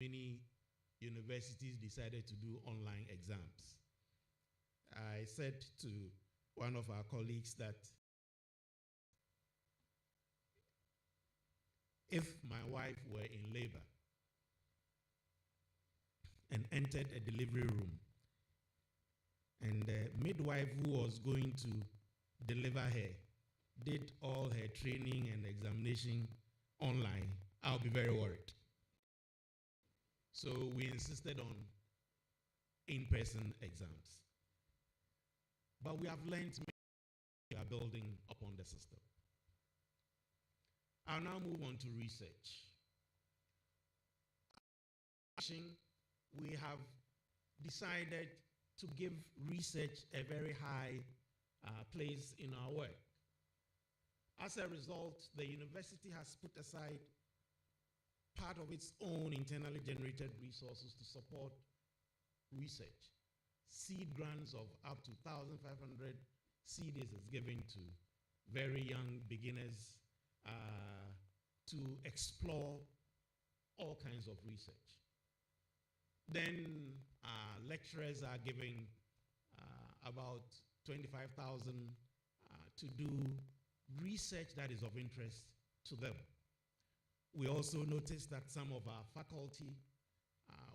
many universities decided to do online exams. I said to one of our colleagues that if my wife were in labor and entered a delivery room, and the midwife who was going to deliver her did all her training and examination online, I'll be very worried. So we insisted on in-person exams. But we have learned we are building upon the system. I'll now move on to research. We have decided to give research a very high place in our work. As a result, the university has put aside part of its own internally generated resources to support research. Seed grants of up to 1,500 cedis is given to very young beginners to explore all kinds of research. Then lecturers are giving about 25,000 to do research that is of interest to them. We also noticed that some of our faculty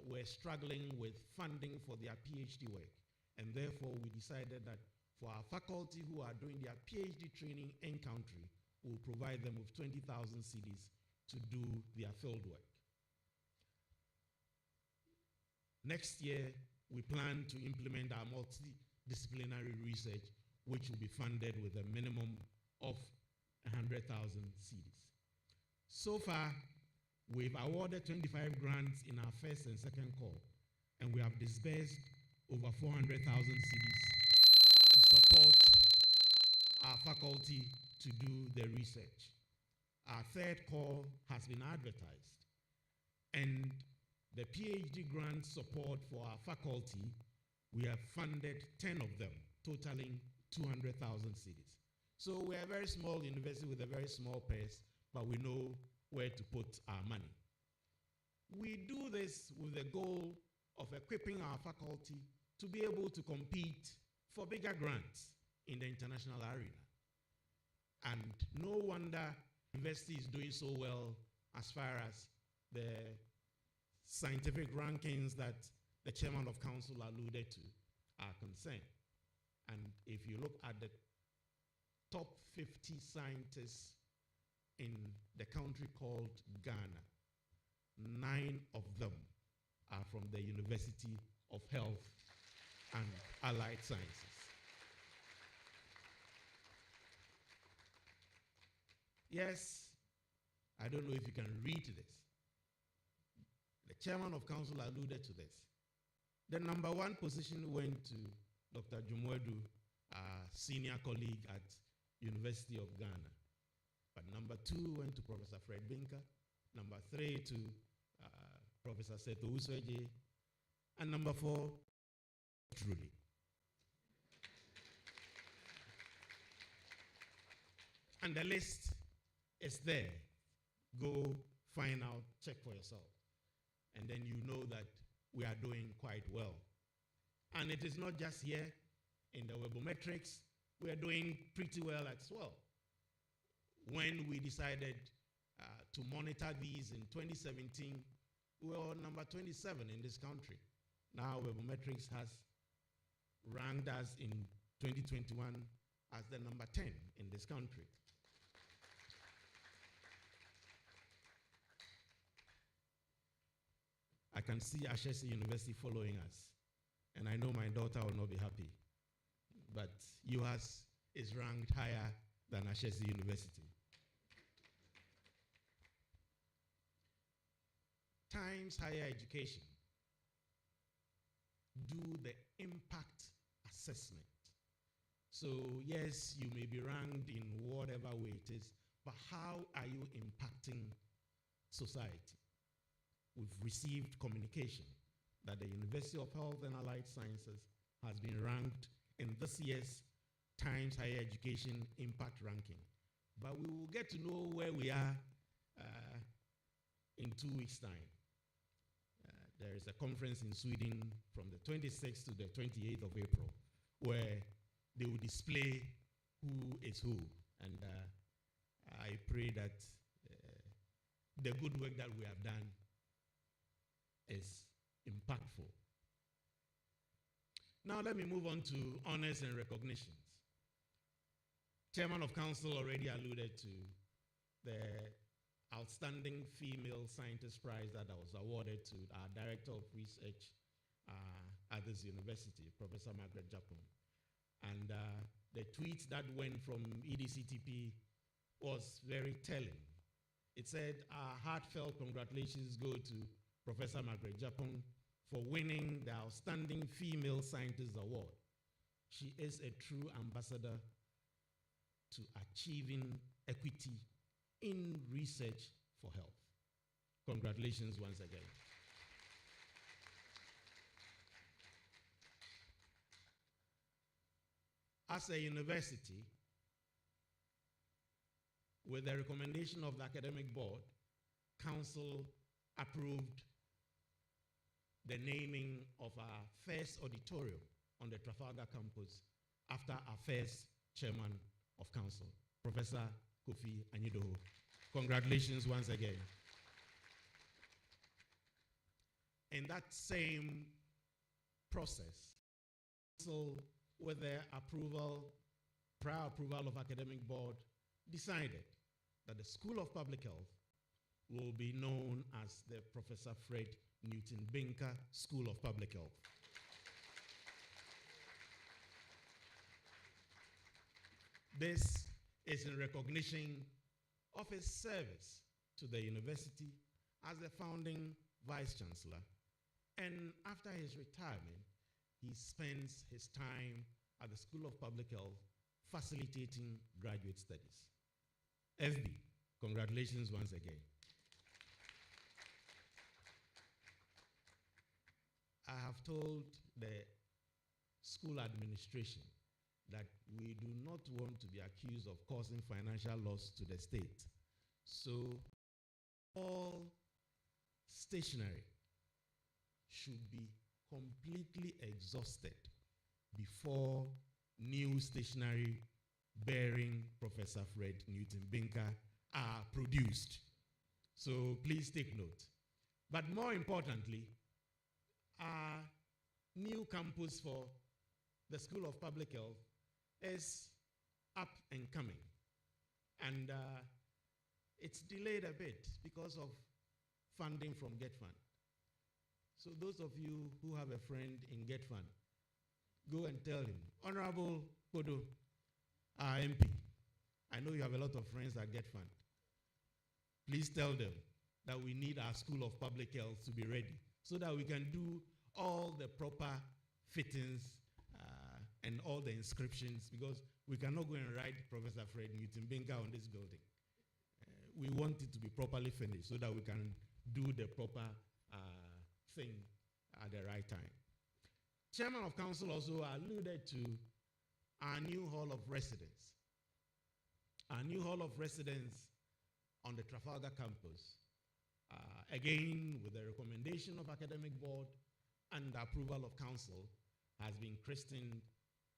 were struggling with funding for their PhD work, and therefore we decided that for our faculty who are doing their PhD training in country, we'll provide them with 20,000 cedis to do their field work. Next year, we plan to implement our multidisciplinary research, which will be funded with a minimum of 100,000 cedis. So far, we've awarded 25 grants in our first and second call, and we have disbursed over 400,000 cedis to support our faculty to do the research. Our third call has been advertised, and the PhD grant support for our faculty, we have funded 10 of them, totaling 200,000 cedis. So we're a very small university with a very small purse, but we know where to put our money. We do this with the goal of equipping our faculty to be able to compete for bigger grants in the international arena. And no wonder the university is doing so well as far as the scientific rankings that the chairman of council alluded to are concerned. And if you look at the top 50 scientists in the country called Ghana, 9 of them are from the University of Health and Allied Sciences. Yes, I don't know if you can read this. The chairman of council alluded to this. The number 1 position went to Dr. Jumwedu, our senior colleague at University of Ghana. But number 2 went to Professor Fred Binka, number 3 to Professor Seto Usweje, and number 4, truly. And the list is there. Go find out, check for yourself. And then you know that we are doing quite well. And it is not just here in the webometrics, we are doing pretty well as well. When we decided to monitor these in 2017, we were number 27 in this country. Now webometrics has ranked us in 2021 as the number 10 in this country. I can see Ashesi University following us, and I know my daughter will not be happy, but UHAS is ranked higher than Ashesi University. Times Higher Education do the impact assessment. So yes, you may be ranked in whatever way it is, but how are you impacting society? We've received communication that the University of Health and Allied Sciences has been ranked in this year's Times Higher Education Impact Ranking. But we will get to know where we are in 2 weeks' time. there is a conference in Sweden from the 26th to the 28th of April where they will display who is who. And I pray that the good work that we have done is impactful. Now let me move on to honors and recognitions. Chairman of Council already alluded to the Outstanding Female Scientist Prize that was awarded to our Director of Research at this university, Professor Margaret Japon. And the tweet that went from EDCTP was very telling. It said, "Our heartfelt congratulations go to Professor Margaret Japon for winning the Outstanding Female Scientist Award. She is a true ambassador to achieving equity in research for health." Congratulations once again. As a university, with the recommendation of the academic board, council approved the naming of our first auditorium on the Trafalgar campus after our first chairman of council, Professor Kofi Anyidoho. Congratulations once again. In that same process, council, with their prior approval of academic board, decided that the School of Public Health will be known as the Professor Fred Newton Binker School of Public Health. This is in recognition of his service to the university as the founding vice chancellor. And after his retirement, he spends his time at the School of Public Health facilitating graduate studies. FB, congratulations once again. I have told the school administration that we do not want to be accused of causing financial loss to the state. So all stationery should be completely exhausted before new stationery bearing Professor Fred Newton Binker are produced. So please take note. But more importantly, our new campus for the School of Public Health is up and coming. And it's delayed a bit because of funding from GetFund. So those of you who have a friend in GetFund, go and tell him, Honorable Kodo, our MP, I know you have a lot of friends at GetFund. Please tell them that we need our School of Public Health to be ready so that we can do all the proper fittings and all the inscriptions, because we cannot go and write Professor Fred Newton Binker on this building. We want it to be properly finished so that we can do the proper thing at the right time. Chairman of Council also alluded to our new Hall of Residence. Our new Hall of Residence on the Trafalgar campus, again with the recommendation of academic board and the approval of council, has been christened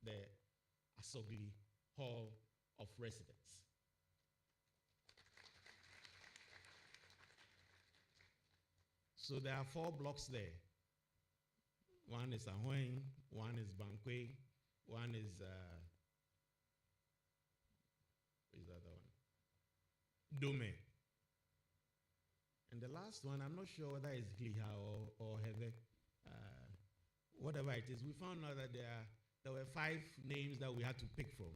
the Asogli Hall of Residence. So there are 4 blocks there. One is Ahoin, one is Bankwe, one is, what is the other one? Dome. And the last one, I'm not sure whether it's Gliha or Heve, whatever it is. We found out that there were 5 names that we had to pick from.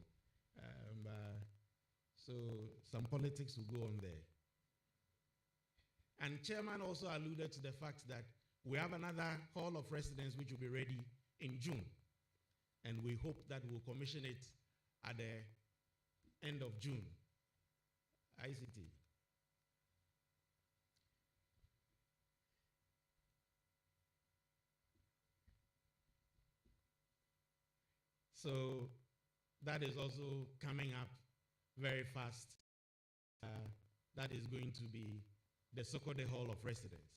So some politics will go on there. And chairman also alluded to the fact that we have another hall of residence which will be ready in June. And we hope that we'll commission it at the end of June. ICT. So that is also coming up very fast. That is going to be the Sokode Hall of Residence.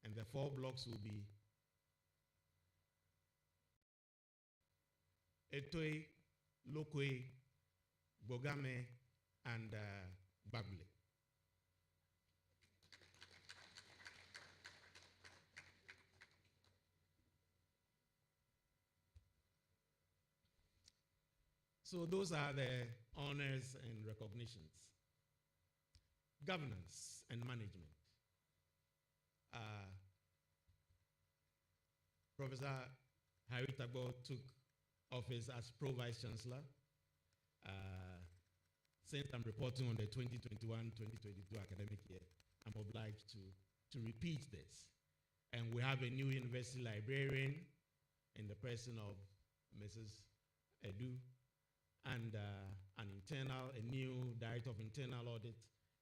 And the 4 blocks will be Etoy, Lokwe, Bogame, and Bagle. So those are the honors and recognitions. Governance and management. Professor Harry Tagbo took office as Pro-Vice Chancellor. Since I'm reporting on the 2021-2022 academic year, I'm obliged to repeat this. And we have a new university librarian in the person of Mrs. Edu, and a new director of internal audit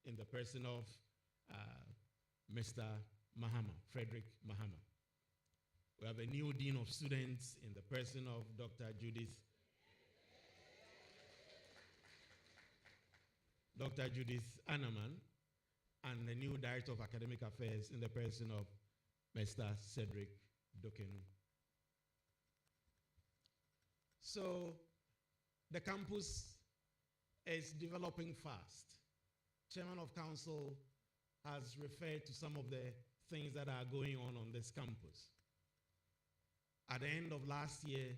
in the person of Mr. Mahama, Frederick Mahama. We have a new dean of students in the person of Dr. Judith Anaman, and a new director of academic affairs in the person of Mr. Cedric Dokenu. So the campus is developing fast. Chairman of Council has referred to some of the things that are going on this campus. At the end of last year,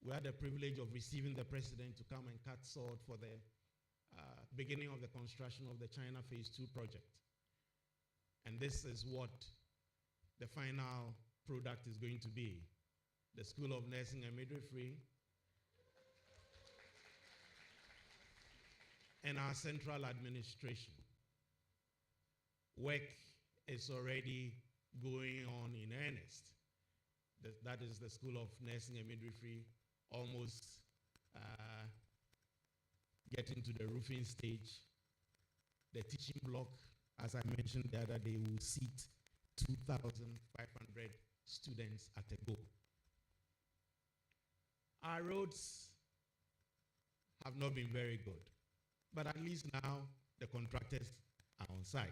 we had the privilege of receiving the president to come and cut sword for the beginning of the construction of the China Phase 2 project. And this is what the final product is going to be. The School of Nursing and Midwifery and our central administration. Work is already going on in earnest. That is the School of Nursing and Midwifery, almost getting to the roofing stage. The teaching block, as I mentioned the other day, will seat 2,500 students at a go. Our roads have not been very good, but at least now the contractors are on site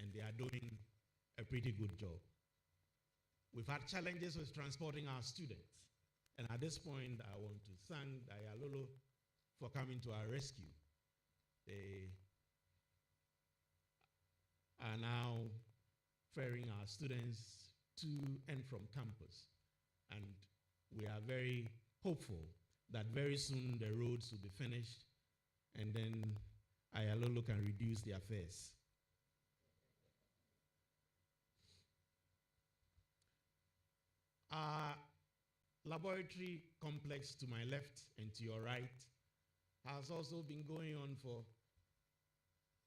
and they are doing a pretty good job. We've had challenges with transporting our students, and at this point I want to thank Ayalolo for coming to our rescue. They are now ferrying our students to and from campus, and we are very hopeful that very soon the roads will be finished and then Ayalolo can reduce their fares. Our laboratory complex to my left and to your right has also been going on for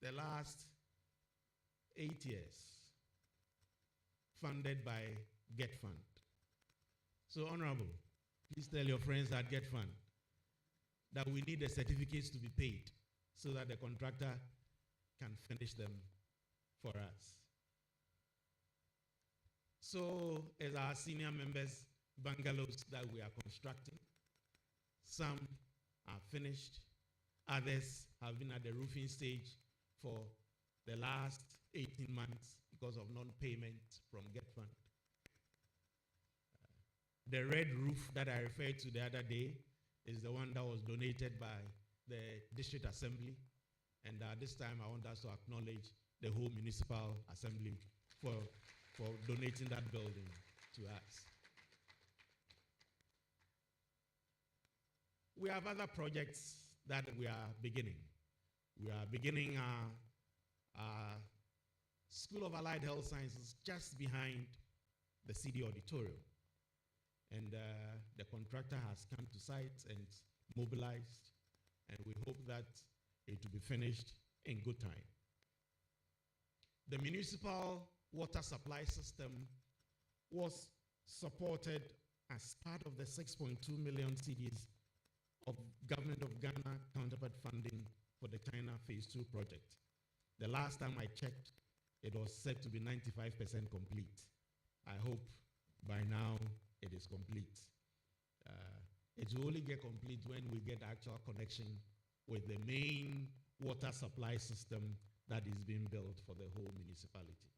the last 8 years, funded by Get Fund. So, Honorable, please tell your friends at Get Fund that we need the certificates to be paid so that the contractor can finish them for us. So, as our senior members, bungalows that we are constructing, some are finished, others have been at the roofing stage for the last 18 months because of non-payment from Get Fund. The red roof that I referred to the other day is the one that was donated by the District Assembly, and this time I want us to acknowledge the whole Municipal Assembly for donating that building to us. We have other projects that we are beginning. We are beginning our School of Allied Health Sciences just behind the CD auditorium. And the contractor has come to site and mobilized, and we hope that it will be finished in good time. The municipal water supply system was supported as part of the 6.2 million cedis of Government of Ghana counterpart funding for the China Phase 2 project. The last time I checked, it was said to be 95% complete. I hope by now it is complete. It will only get complete when we get actual connection with the main water supply system that is being built for the whole municipality.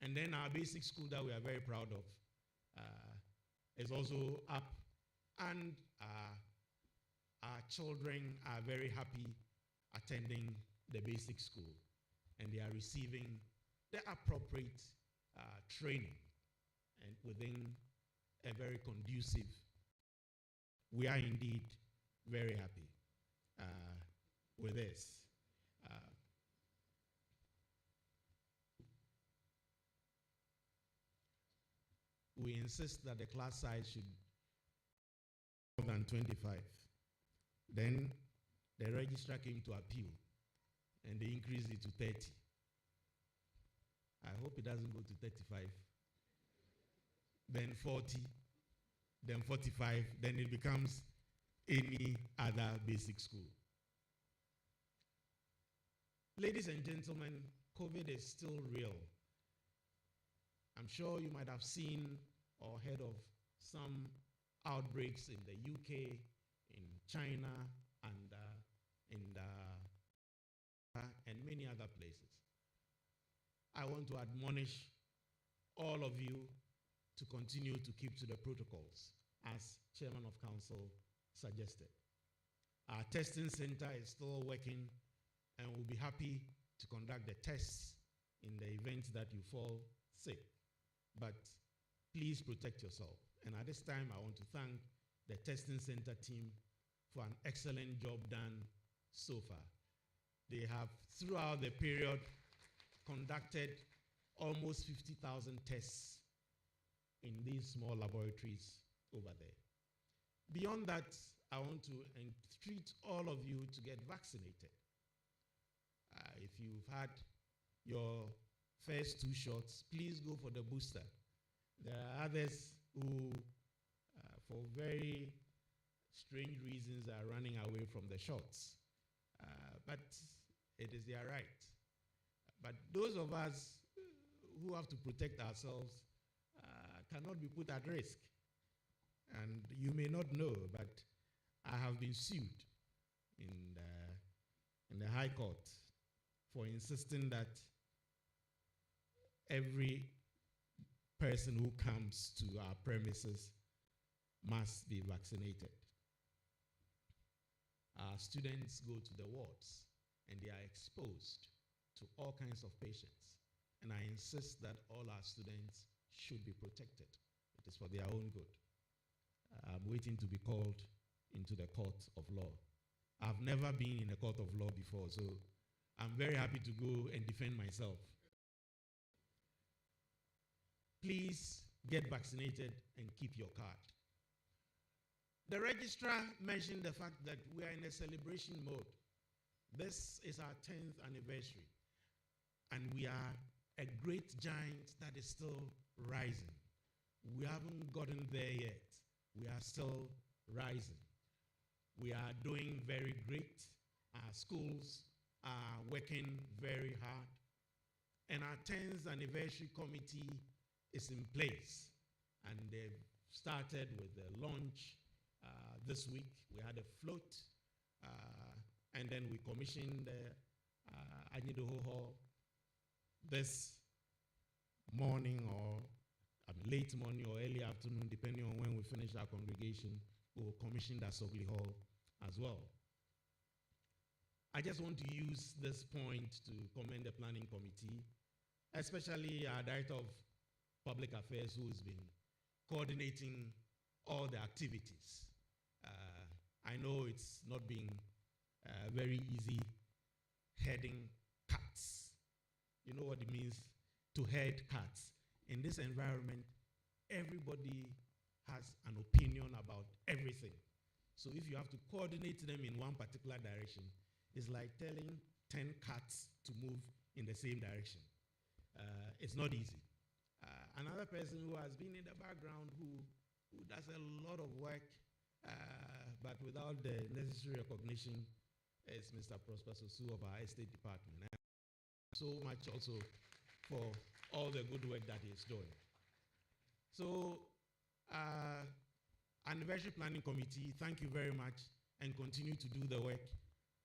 And then our basic school that we are very proud of is also up And our children are very happy attending the basic school, and they are receiving the appropriate training and within a very conducive. We are indeed very happy with this. We insist that the class size should be more than 25. Then the registrar came to appeal, and they increased it to 30. I hope it doesn't go to 35. Then 40, then 45, then it becomes any other basic school. Ladies and gentlemen, COVID is still real. I'm sure you might have seen or heard of some outbreaks in the UK, in China, and many other places. I want to admonish all of you to continue to keep to the protocols as Chairman of Council suggested. Our testing center is still working, and we'll be happy to conduct the tests in the event that you fall sick. But please protect yourself. And at this time, I want to thank the testing center team for an excellent job done so far. They have, throughout the period, conducted almost 50,000 tests in these small laboratories over there. Beyond that, I want to entreat all of you to get vaccinated. If you've had your first 2 shots, please go for the booster. There are others who, for very strange reasons, are running away from the shots. But it is their right. But those of us who have to protect ourselves cannot be put at risk. And you may not know, but I have been sued in the High Court for insisting that every person who comes to our premises must be vaccinated. Our students go to the wards and they are exposed to all kinds of patients. And I insist that all our students should be protected. It is for their own good. I'm waiting to be called into the court of law. I've never been in a court of law before, so I'm very happy to go and defend myself. Please get vaccinated and keep your card. The registrar mentioned the fact that we are in a celebration mode. This is our 10th anniversary, and we are a great giant that is still rising. We haven't gotten there yet. We are still rising. We are doing very great. Our schools are working very hard. And our 10th anniversary committee is in place. And they've started with the launch this week. We had a float. And then we commissioned Anyidoho Hall this morning, or late morning or early afternoon, depending on when we finish our congregation. We will commission the Asogli Hall as well. I just want to use this point to commend the planning committee, especially our Director of Public Affairs, who has been coordinating all the activities. I know it's not been very easy heading cats. You know what it means to head cats. In this environment, everybody has an opinion about everything. So if you have to coordinate them in one particular direction, it's like telling 10 cats to move in the same direction. It's not easy. Another person who has been in the background, who does a lot of work, but without the necessary recognition, is Mr. Prosper Sosu of our estate department. And so much also for all the good work that he is doing. So, Anniversary Planning Committee, thank you very much, and continue to do the work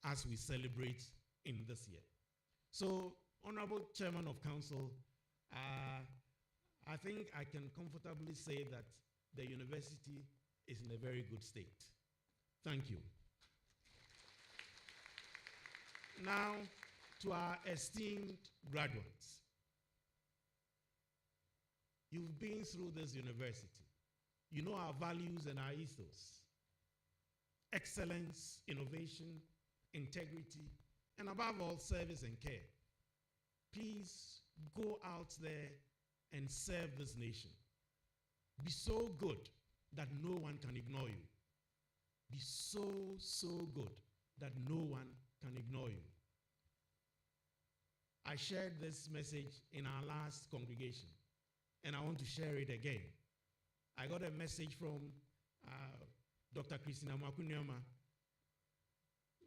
as we celebrate in this year. So, Honorable Chairman of Council, I think I can comfortably say that the university is in a very good state. Thank you. Now, to our esteemed graduates. You've been through this university. You know our values and our ethos. Excellence, innovation, integrity, and above all, service and care. Please go out there and serve this nation. Be so good that no one can ignore you. Be so good that no one can ignore you. I shared this message in our last congregation, and I want to share it again. I got a message from Dr. Christina Makunyama,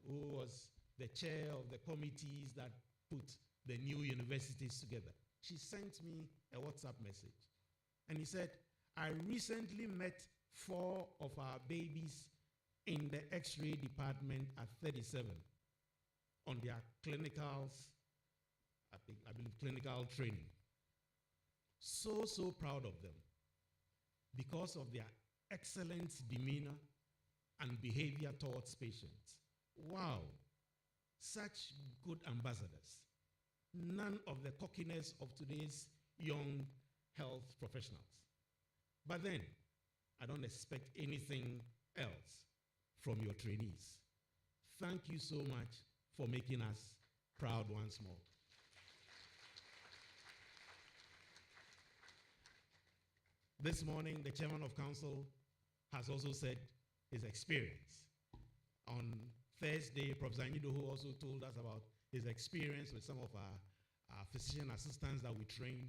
who was the chair of the committees that put the new universities together. She sent me a WhatsApp message, and he said, I recently met 4 of our babies in the X-ray department at 37 on their clinicals, I believe clinical training. So proud of them because of their excellent demeanor and behavior towards patients. Wow, such good ambassadors. None of the cockiness of today's young health professionals. But then, I don't expect anything else from your trainees. Thank you so much for making us proud once more. This morning, the chairman of council has also said his experience. On Thursday, Professor Anyidoho also told us about his experience with some of our physician assistants that we train,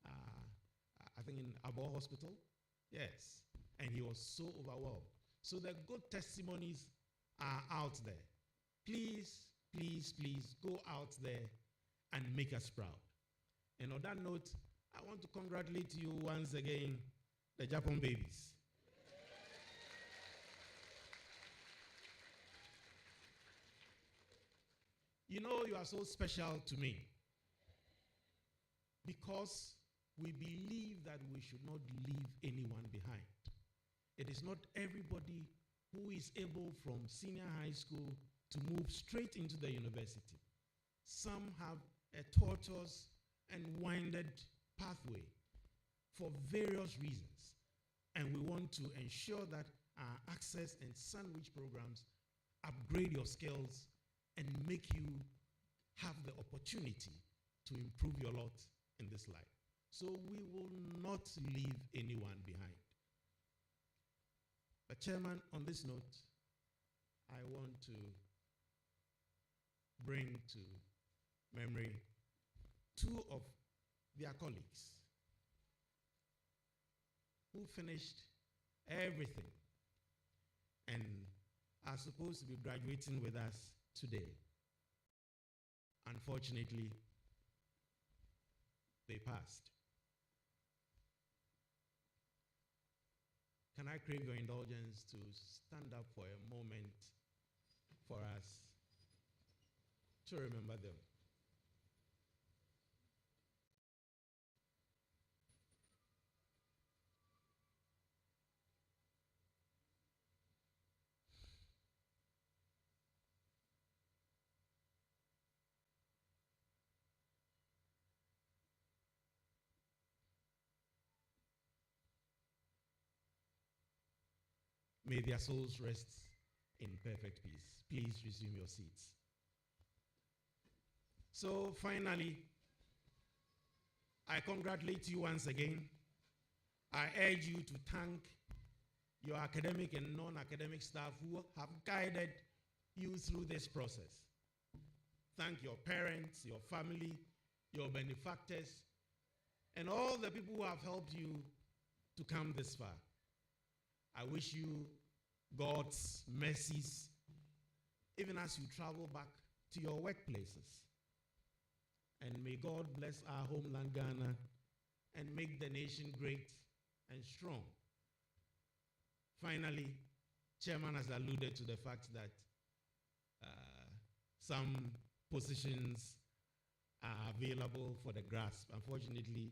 I think in Abo Hospital. Yes, and he was so overwhelmed. So the good testimonies are out there. Please go out there and make us proud. And on that note, I want to congratulate you once again, the Japan babies. You know, you are so special to me because we believe that we should not leave anyone behind. It is not everybody who is able from senior high school to move straight into the university. Some have a tortuous and winded pathway for various reasons. And we want to ensure that our access and sandwich programs upgrade your skills and make you have the opportunity to improve your lot in this life. So we will not leave anyone behind. But Chairman, on this note, I want to bring to memory 2 of their colleagues who finished everything and are supposed to be graduating with us today. Unfortunately, they passed. Can I crave your indulgence to stand up for a moment for us to remember them? May their souls rest in perfect peace. Please resume your seats. So finally, I congratulate you once again. I urge you to thank your academic and non-academic staff who have guided you through this process. Thank your parents, your family, your benefactors, and all the people who have helped you to come this far. I wish you God's mercies, even as you travel back to your workplaces. And may God bless our homeland, Ghana, and make the nation great and strong. Finally, Chairman has alluded to the fact that some positions are available for the grasp. Unfortunately,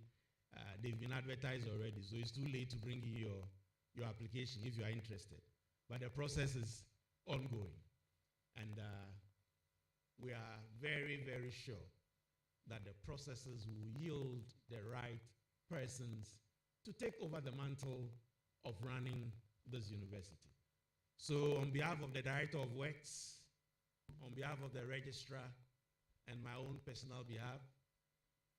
they've been advertised already, so it's too late to bring in your application if you are interested. But the process is ongoing. And we are very, very sure that the processes will yield the right persons to take over the mantle of running this university. So on behalf of the Director of Works, on behalf of the Registrar, and my own personal behalf,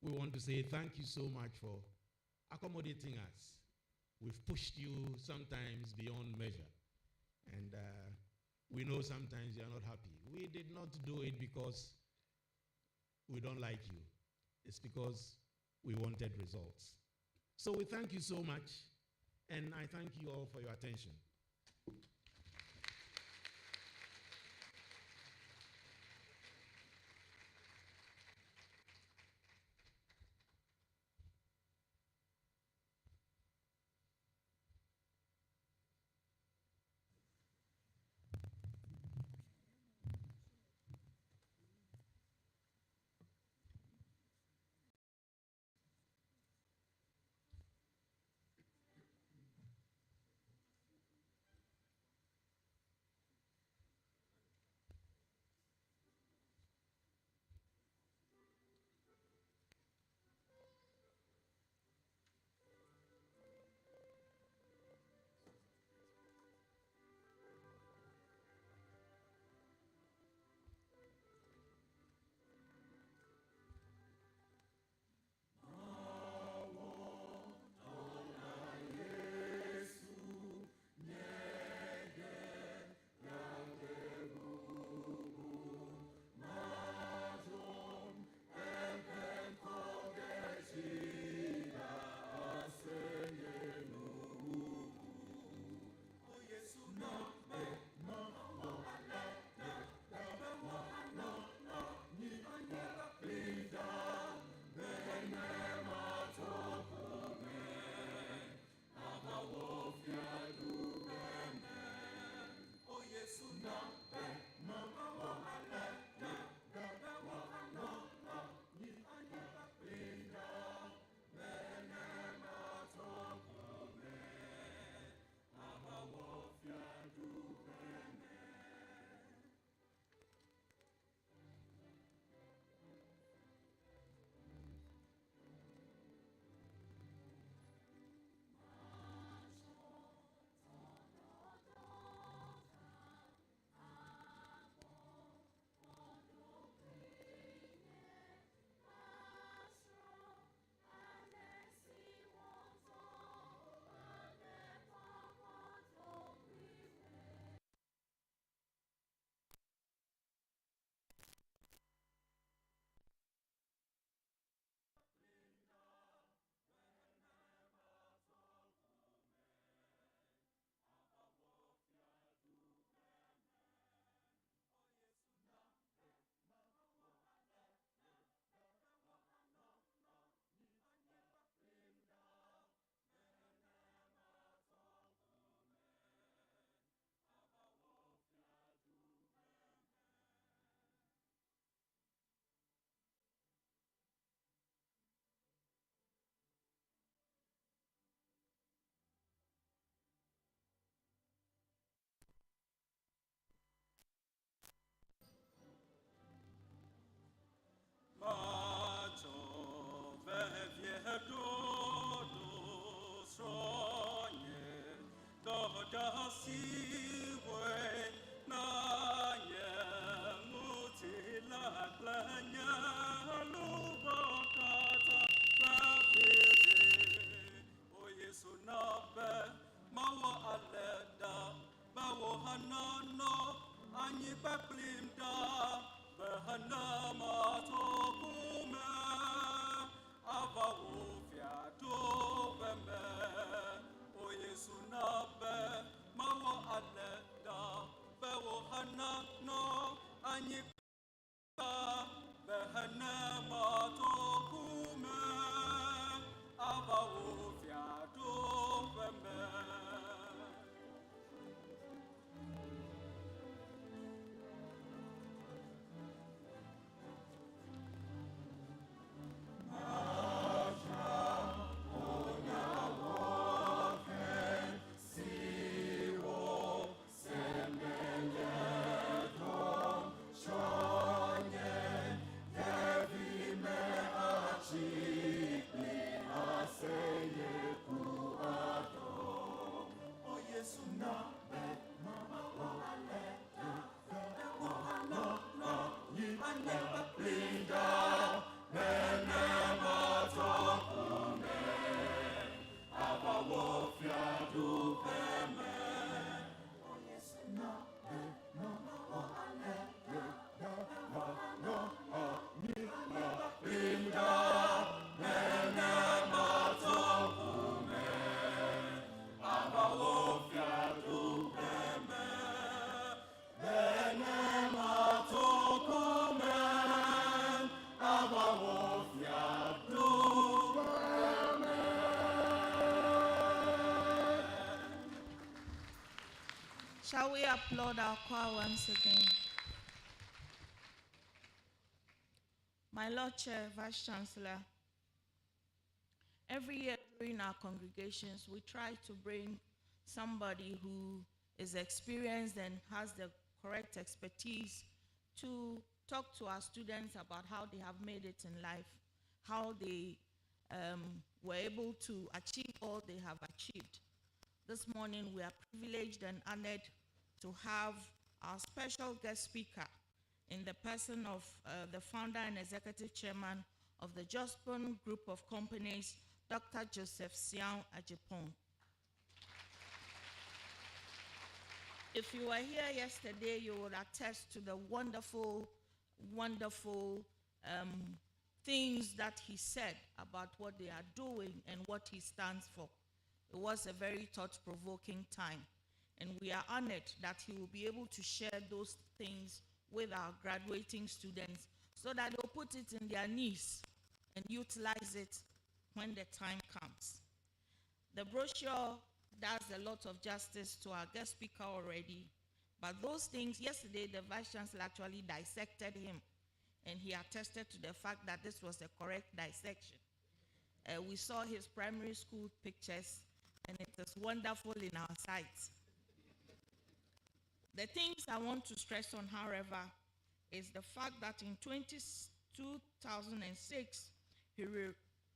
we want to say thank you so much for accommodating us. We've pushed you sometimes beyond measure. And we know sometimes you're not happy. We did not do it because we don't like you. It's because we wanted results. So we thank you so much, and I thank you all for your attention. Shall we applaud our choir once again? My Lord Chair, Vice Chancellor, every year during our congregations, we try to bring somebody who is experienced and has the correct expertise to talk to our students about how they have made it in life, how they were able to achieve all they have achieved. This morning, we are privileged and honored to have our special guest speaker in the person of the founder and executive chairman of the Jospin Group of Companies, Dr. Joseph Sian Ajipong. If you were here yesterday, you would attest to the wonderful, wonderful things that he said about what they are doing and what he stands for. It was a very thought-provoking time, and we are honored that he will be able to share those things with our graduating students so that they'll put it in their knees and utilize it when the time comes. The brochure does a lot of justice to our guest speaker already, but those things, yesterday the Vice Chancellor actually dissected him, and he attested to the fact that this was a correct dissection. We saw his primary school pictures, and it is wonderful in our sight. The things I want to stress on, however, is the fact that in 2006, he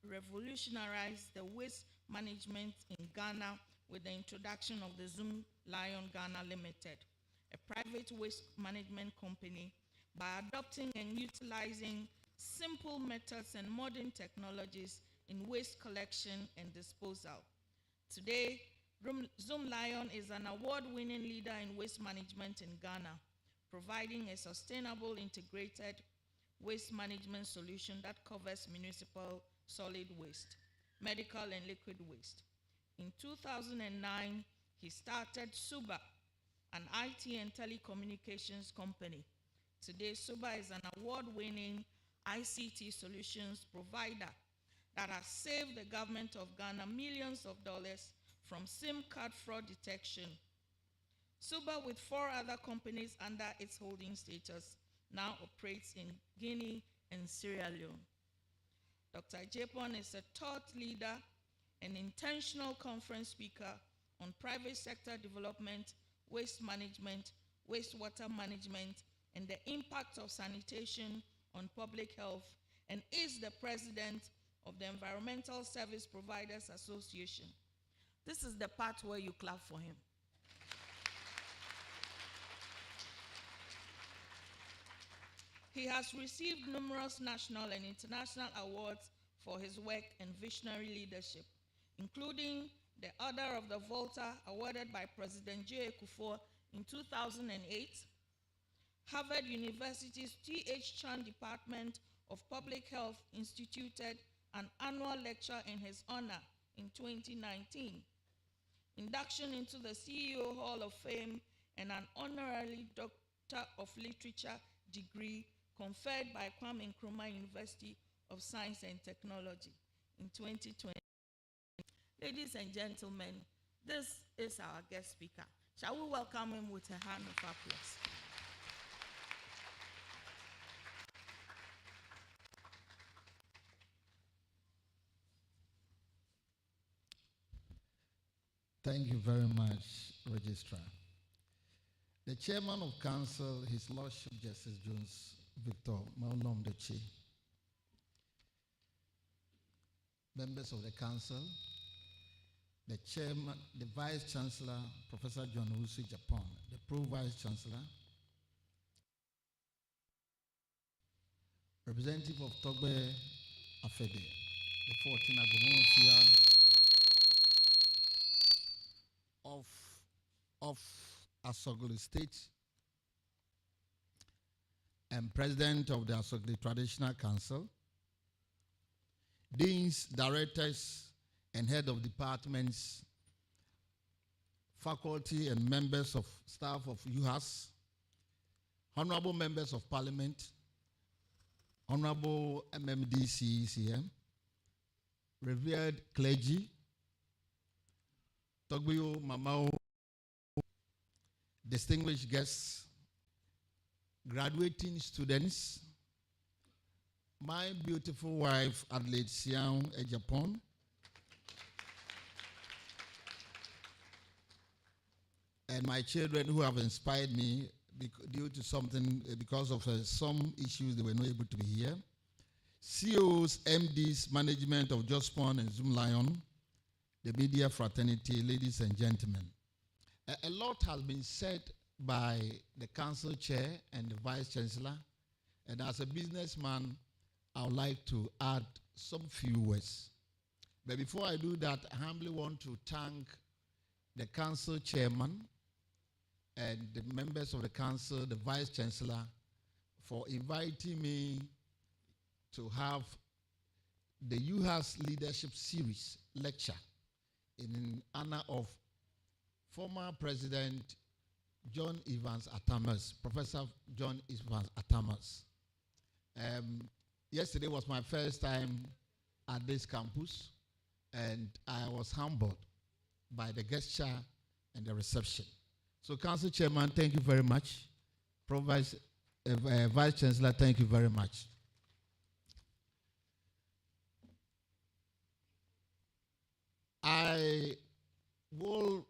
revolutionized the waste management in Ghana with the introduction of the Zoom Lion Ghana Limited, a private waste management company, by adopting and utilizing simple methods and modern technologies in waste collection and disposal. Today, Zoom Lion is an award-winning leader in waste management in Ghana, providing a sustainable integrated waste management solution that covers municipal solid waste, medical and liquid waste. In 2009, he started Suba, an IT and telecommunications company. Today, Suba is an award-winning ICT solutions provider that has saved the government of Ghana millions of dollars from SIM card fraud detection. Suba, with 4 other companies under its holding status, now operates in Guinea and Sierra Leone. Dr. Ajipong is a thought leader and intentional conference speaker on private sector development, waste management, wastewater management, and the impact of sanitation on public health, and is the president of the Environmental Service Providers Association. This is the part where you clap for him. He has received numerous national and international awards for his work and visionary leadership, including the Order of the Volta awarded by President J. Kufuor in 2008, Harvard University's T.H. Chan Department of Public Health instituted an annual lecture in his honor in 2019, induction into the CEO Hall of Fame, and an honorary Doctor of Literature degree conferred by Kwame Nkrumah University of Science and Technology in 2020. Ladies and gentlemen, this is our guest speaker. Shall we welcome him with a hand of applause? Thank you very much, Registrar. The Chairman of Council, His Lordship Justice Jones Victor Maulom Dechi, members of the Council, the Chairman, the Vice Chancellor, Professor John Usu Japan, the Pro-Vice Chancellor, representative of Togbe Afede, the 14th Agbomosia of Asogli State, and President of the Asogli Traditional Council, deans, directors, and head of departments, faculty and members of staff of UHAS, honorable members of parliament, honorable MMDCECM, revered clergy, Togbio Mamao, distinguished guests, graduating students, my beautiful wife, Adelaide Siang Ejapon, and my children who have inspired me due to something, because of some issues they were not able to be here. CEOs, MDs, management of Jospon and Zoom Lion, the media fraternity, ladies and gentlemen. A lot has been said by the council chair and the vice chancellor, and as a businessman, I would like to add some few words. But before I do that, I humbly want to thank the council chairman and the members of the council, the vice chancellor, for inviting me to have the UHAS Leadership Series lecture in honor of former President John Evans Atamas, Professor John Evans Atamas. Yesterday was my first time at this campus, and I was humbled by the gesture and the reception. So, Council Chairman, thank you very much. Vice Chancellor, thank you very much. I will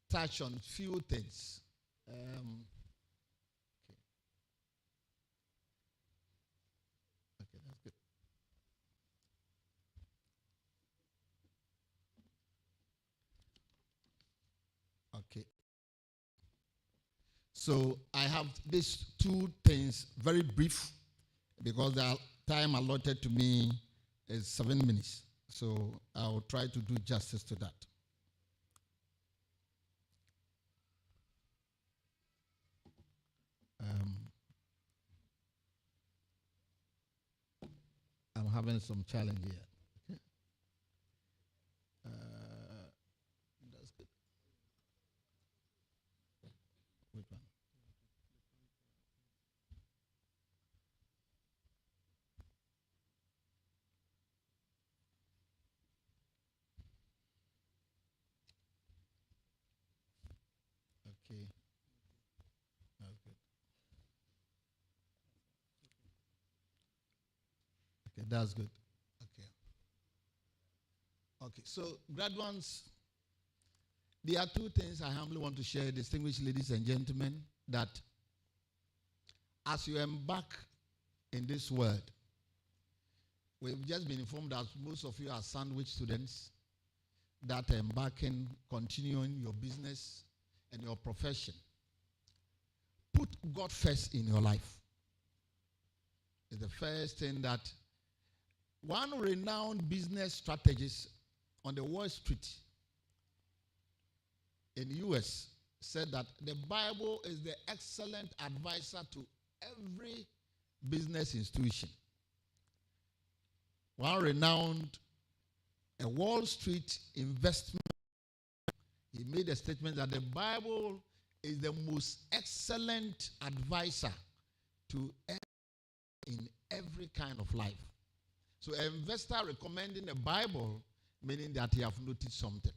touch on few things. Okay, that's good. Okay. So I have these two things, very brief, because the time allotted to me is 7 minutes. So I'll try to do justice to that. I'm having some challenge here. Okay. That's good. Which one? Okay. That's good. Okay, that's good. Okay. Okay, so graduates, there are two things I humbly want to share, distinguished ladies and gentlemen, that as you embark in this world, we've just been informed that most of you are sandwich students that are embarking, continuing your business and your profession. Put God first in your life. It's the first thing that one renowned business strategist on the Wall Street in the US said that the Bible is the excellent advisor to every business institution. One renowned a Wall Street investment, he made a statement that the Bible is the most excellent advisor to in every kind of life. So an investor recommending the Bible, meaning that he have noticed something.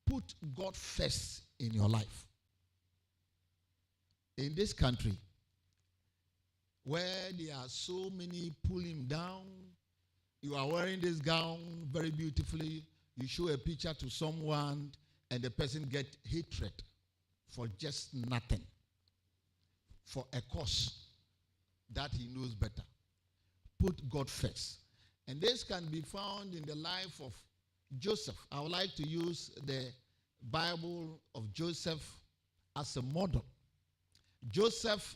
Put God first in your life. In this country, where there are so many pulling him down, you are wearing this gown very beautifully, you show a picture to someone, and the person get hatred for just nothing, for a cause that he knows better. Put God first. And this can be found in the life of Joseph. I would like to use the Bible of Joseph as a model. Joseph,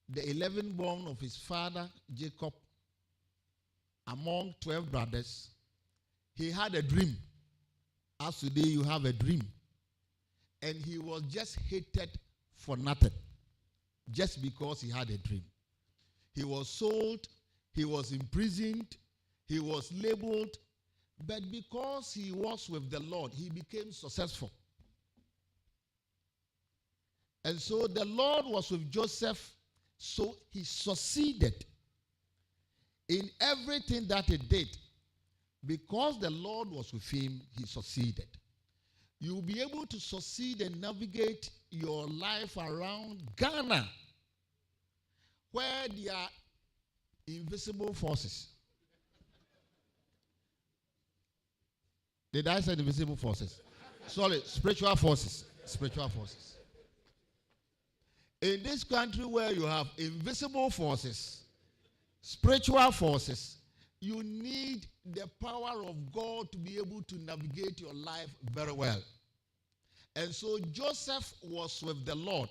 the 11th born of his father, Jacob, among 12 brothers, he had a dream. As today you have a dream. And he was just hated for nothing, just because he had a dream. He was sold, he was imprisoned, he was labeled, but because he was with the Lord, he became successful. And so the Lord was with Joseph, so he succeeded in everything that he did. Because the Lord was with him, he succeeded. You'll be able to succeed and navigate your life around Ghana, where there are invisible forces. Did I say invisible forces? Sorry, spiritual forces. Spiritual forces. In this country where you have invisible forces, spiritual forces, you need the power of God to be able to navigate your life very well. And so Joseph was with the Lord,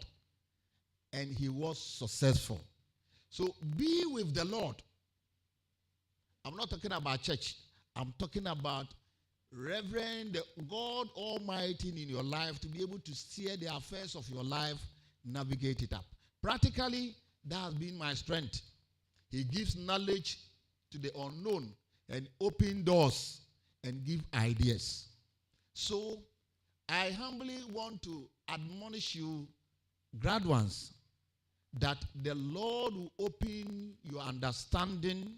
and he was successful. So be with the Lord. I'm not talking about church. I'm talking about Reverend God Almighty in your life, to be able to steer the affairs of your life, navigate it up. Practically, that has been my strength. He gives knowledge to the unknown and open doors and give ideas. So I humbly want to admonish you, graduates, that the Lord will open your understanding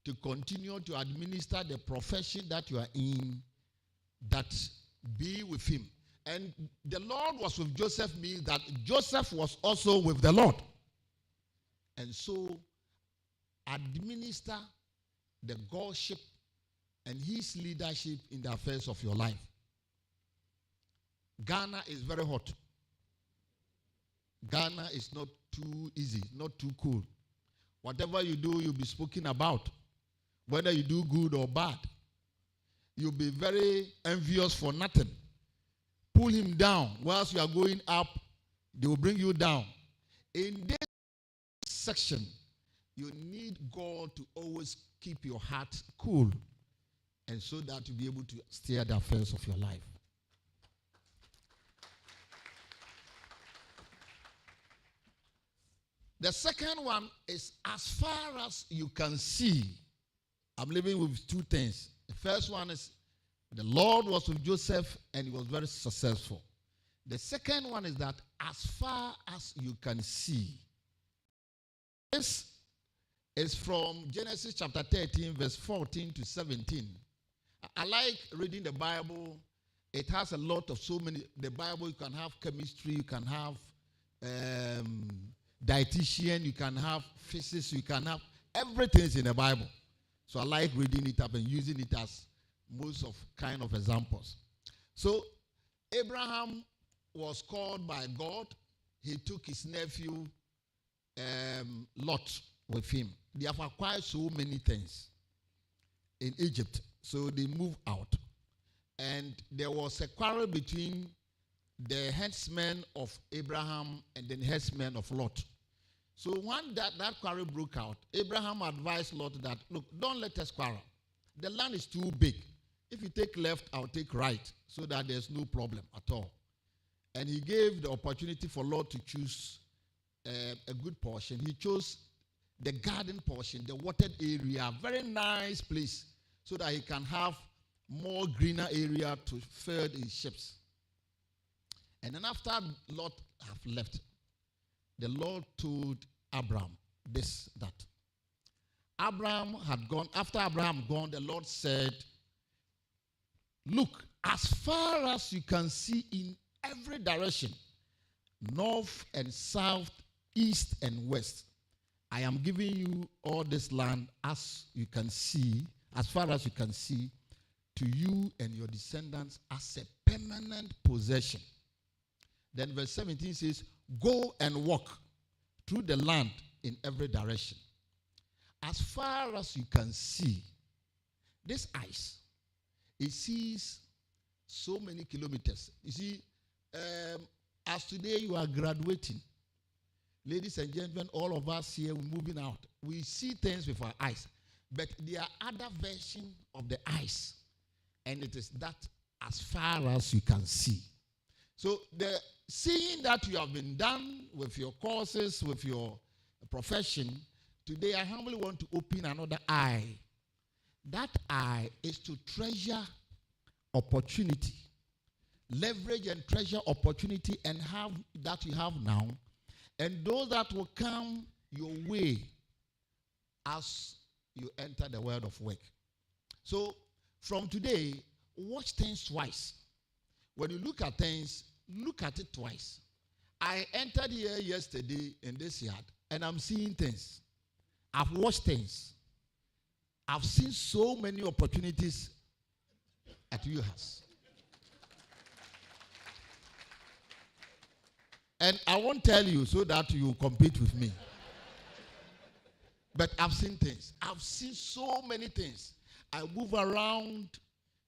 to continue to administer the profession that you are in, that be with him. And the Lord was with Joseph means that Joseph was also with the Lord. And so administer the Godship and his leadership in the affairs of your life. Ghana is very hot. Ghana is not too easy, not too cool. Whatever you do, you'll be spoken about. Whether you do good or bad, you'll be very envious for nothing. Pull him down. Whilst you are going up, they will bring you down. In this section, you need God to always keep your heart cool, and so that you'll be able to steer the affairs of your life. The second one is, as far as you can see. I'm living with two things. The first one is the Lord was with Joseph and he was very successful. The second one is that as far as you can see. This is from Genesis chapter 13, verse 14 to 17. I like reading the Bible. It has a lot of the Bible, you can have chemistry, you can have dietitian, you can have physics, you can have everything is in the Bible. So I like reading it up and using it as most of kind of examples. So Abraham was called by God. He took his nephew Lot with him. They have acquired so many things in Egypt. So they moved out. And there was a quarrel between the headsmen of Abraham and the headsmen of Lot. So when that quarrel broke out, Abraham advised Lot that, look, don't let us quarrel. The land is too big. If you take left, I'll take right, so that there's no problem at all. And he gave the opportunity for Lot to choose a good portion. He chose the garden portion, the watered area, very nice place, so that he can have more greener area to feed his sheep. And then after Lot have left, the Lord told Abraham this, that. Abraham had gone. After Abraham gone, the Lord said, look, as far as you can see in every direction, north and south, east and west, I am giving you all this land as you can see, as far as you can see, to you and your descendants as a permanent possession. Then verse 17 says, go and walk through the land in every direction. As far as you can see, this eyes, it sees so many kilometers. You see, as today you are graduating, ladies and gentlemen, all of us here, we're moving out. We see things with our eyes, but there are other versions of the eyes, and it is that as far as you can see. So the seeing that you have been done with your courses, with your profession, today I humbly want to open another eye. That eye is to treasure opportunity, leverage and treasure opportunity and have that you have now, and those that will come your way as you enter the world of work. So from today, watch things twice. When you look at things, look at it twice. I entered here yesterday in this yard, and I'm seeing things. I've watched things. I've seen so many opportunities at UHAS. And I won't tell you so that you compete with me. But I've seen things. I've seen so many things. I move around,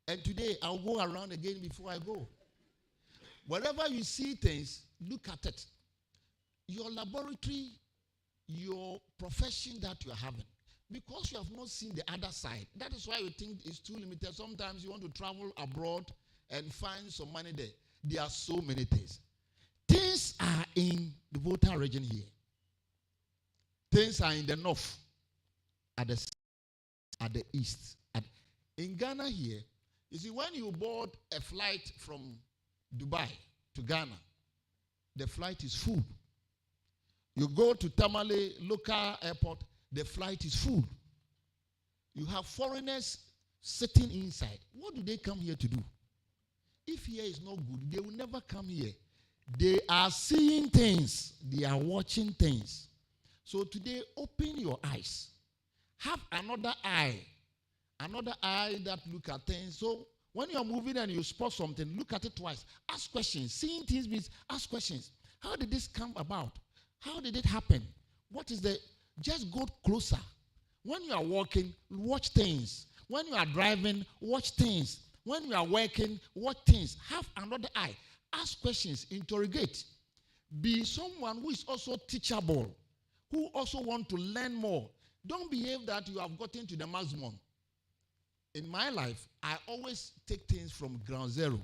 and today I'll go around again before I go. Wherever you see things, look at it. Your laboratory, your profession that you are having. Because you have not seen the other side. That is why you think it's too limited. Sometimes you want to travel abroad and find some money there. There are so many things. Things are in the Volta region here. Things are in the north, at the east. In Ghana here, you see, when you board a flight from Dubai to Ghana, the flight is full. You go to Tamale local airport, the flight is full. You have foreigners sitting inside. What do they come here to do? If here is not good, they will never come here. They are seeing things. They are watching things. So today, open your eyes. Have another eye that look at things. So when you are moving and you spot something, look at it twice. Ask questions. Seeing things means ask questions. How did this come about? How did it happen? What is the... Just go closer. When you are walking, watch things. When you are driving, watch things. When you are working, watch things. Have another eye. Ask questions. Interrogate. Be someone who is also teachable, who also want to learn more. Don't behave that you have gotten to the maximum. In my life, I always take things from ground zero.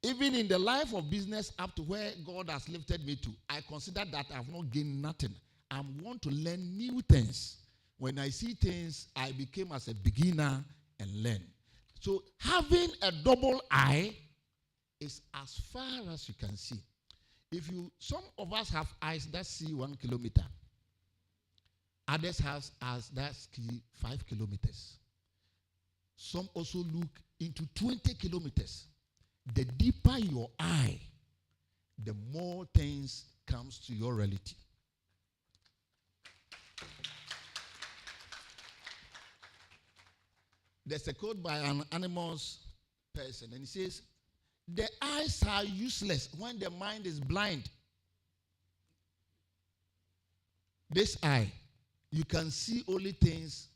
Even in the life of business up to where God has lifted me to, I consider that I have not gained nothing. I want to learn new things. When I see things, I became as a beginner and learn. So having a double eye is as far as you can see. Some of us have eyes that see 1 kilometer. Others have eyes that see 5 kilometers. Some also look into 20 kilometers. The deeper your eye, the more things comes to your reality. There's a quote by an animals person, and he says, the eyes are useless when the mind is blind. This eye, you can see only things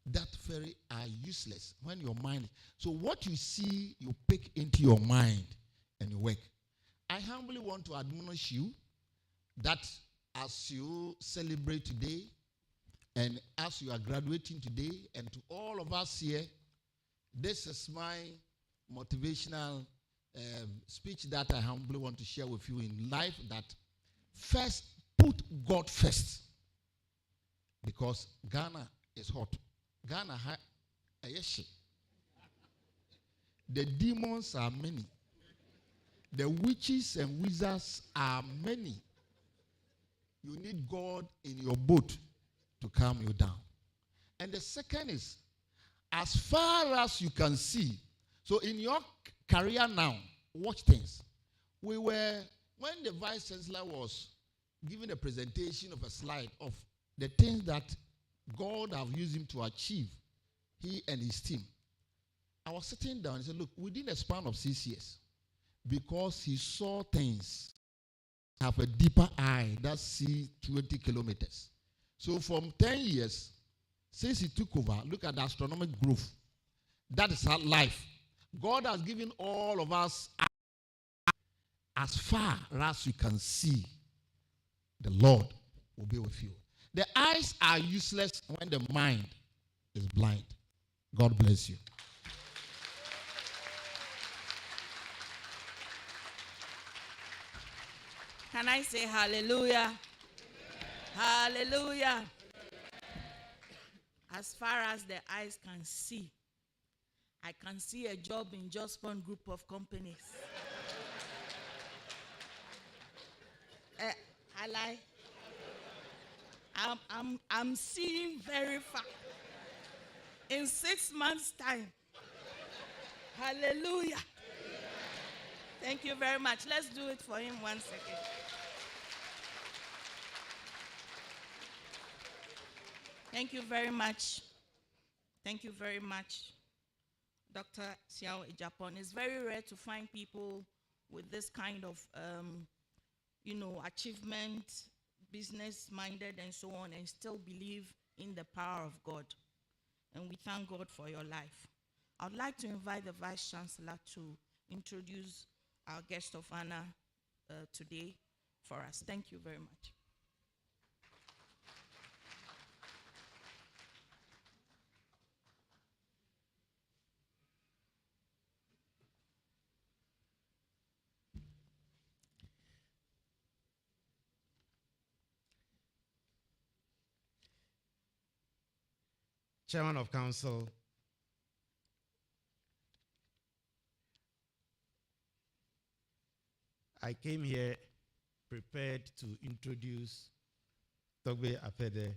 that very are useless when your mind. So what you see, you pick into your mind and you work. I humbly want to admonish you that as you celebrate today and as you are graduating today, and to all of us here, this is my motivational speech that I humbly want to share with you in life, that first, put God first. Because Ghana is hot. Ghana, the demons are many. The witches and wizards are many. You need God in your boat to calm you down. And the second is, as far as you can see, so in your career now, watch things. When the Vice Chancellor was giving a presentation of a slide of the things that God have used him to achieve, he and his team, I was sitting down and said, look, within a span of 6 years, because he saw things, have a deeper eye that see 20 kilometers. So from 10 years, since he took over, look at the astronomical growth. That is our life. God has given all of us as far as you can see. The Lord will be with you. The eyes are useless when the mind is blind. God bless you. Can I say hallelujah? Hallelujah. As far as the eyes can see, I can see a job in just one group of companies. I lie. I'm seeing very far. In 6 months' time. Hallelujah. Thank you very much. Let's do it for him 1 second. Thank you very much. Thank you very much, Dr. Siao Ejapon. It's very rare to find people with this kind of, achievement, business-minded and so on, and still believe in the power of God. And we thank God for your life. I'd like to invite the Vice Chancellor to introduce our guest of honor today for us. Thank you very much. Chairman of Council, I came here prepared to introduce Togbe Apede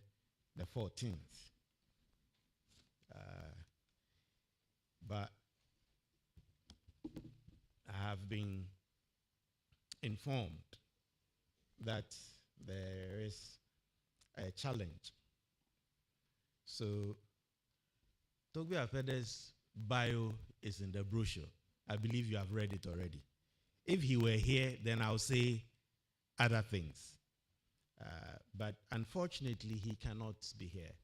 the 14th. But I have been informed that there is a challenge. So Togbe Apede's bio is in the brochure. I believe you have read it already. If he were here, then I'll say other things. But unfortunately, he cannot be here.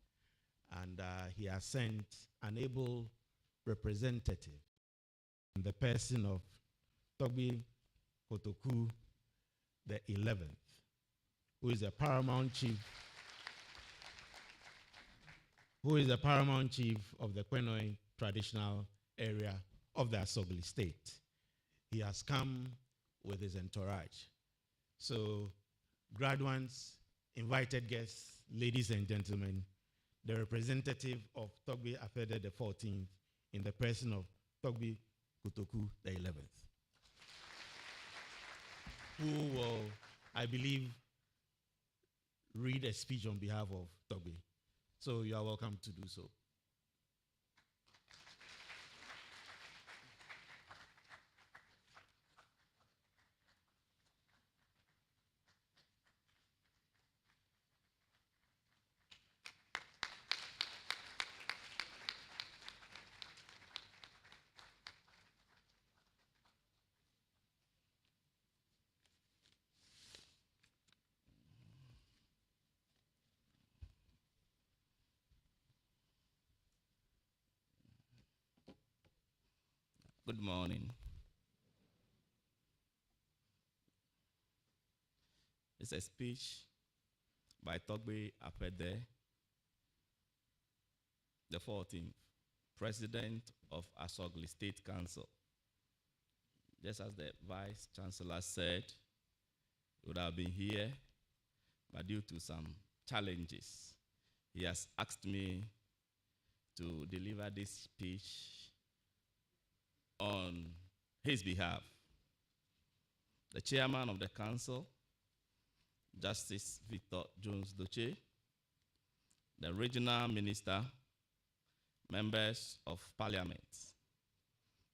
And he has sent an able representative in the person of Togbe Kotoku the 11th, who is the paramount chief of the Kwenoi traditional area of the Asogli state. He has come with his entourage. So, graduates, invited guests, ladies and gentlemen, the representative of Togbe Apede the 14th in the person of Togbe Kotoku the 11th, who will, I believe, read a speech on behalf of Togbe. So you are welcome to do so. Good morning. It's a speech by Togbe Apede, the 14th, President of Asogli State Council. Just as the Vice Chancellor said, he would have been here, but due to some challenges, he has asked me to deliver this speech on his behalf. The chairman of the council, Justice Victor Jones Doche, the regional minister, members of parliament,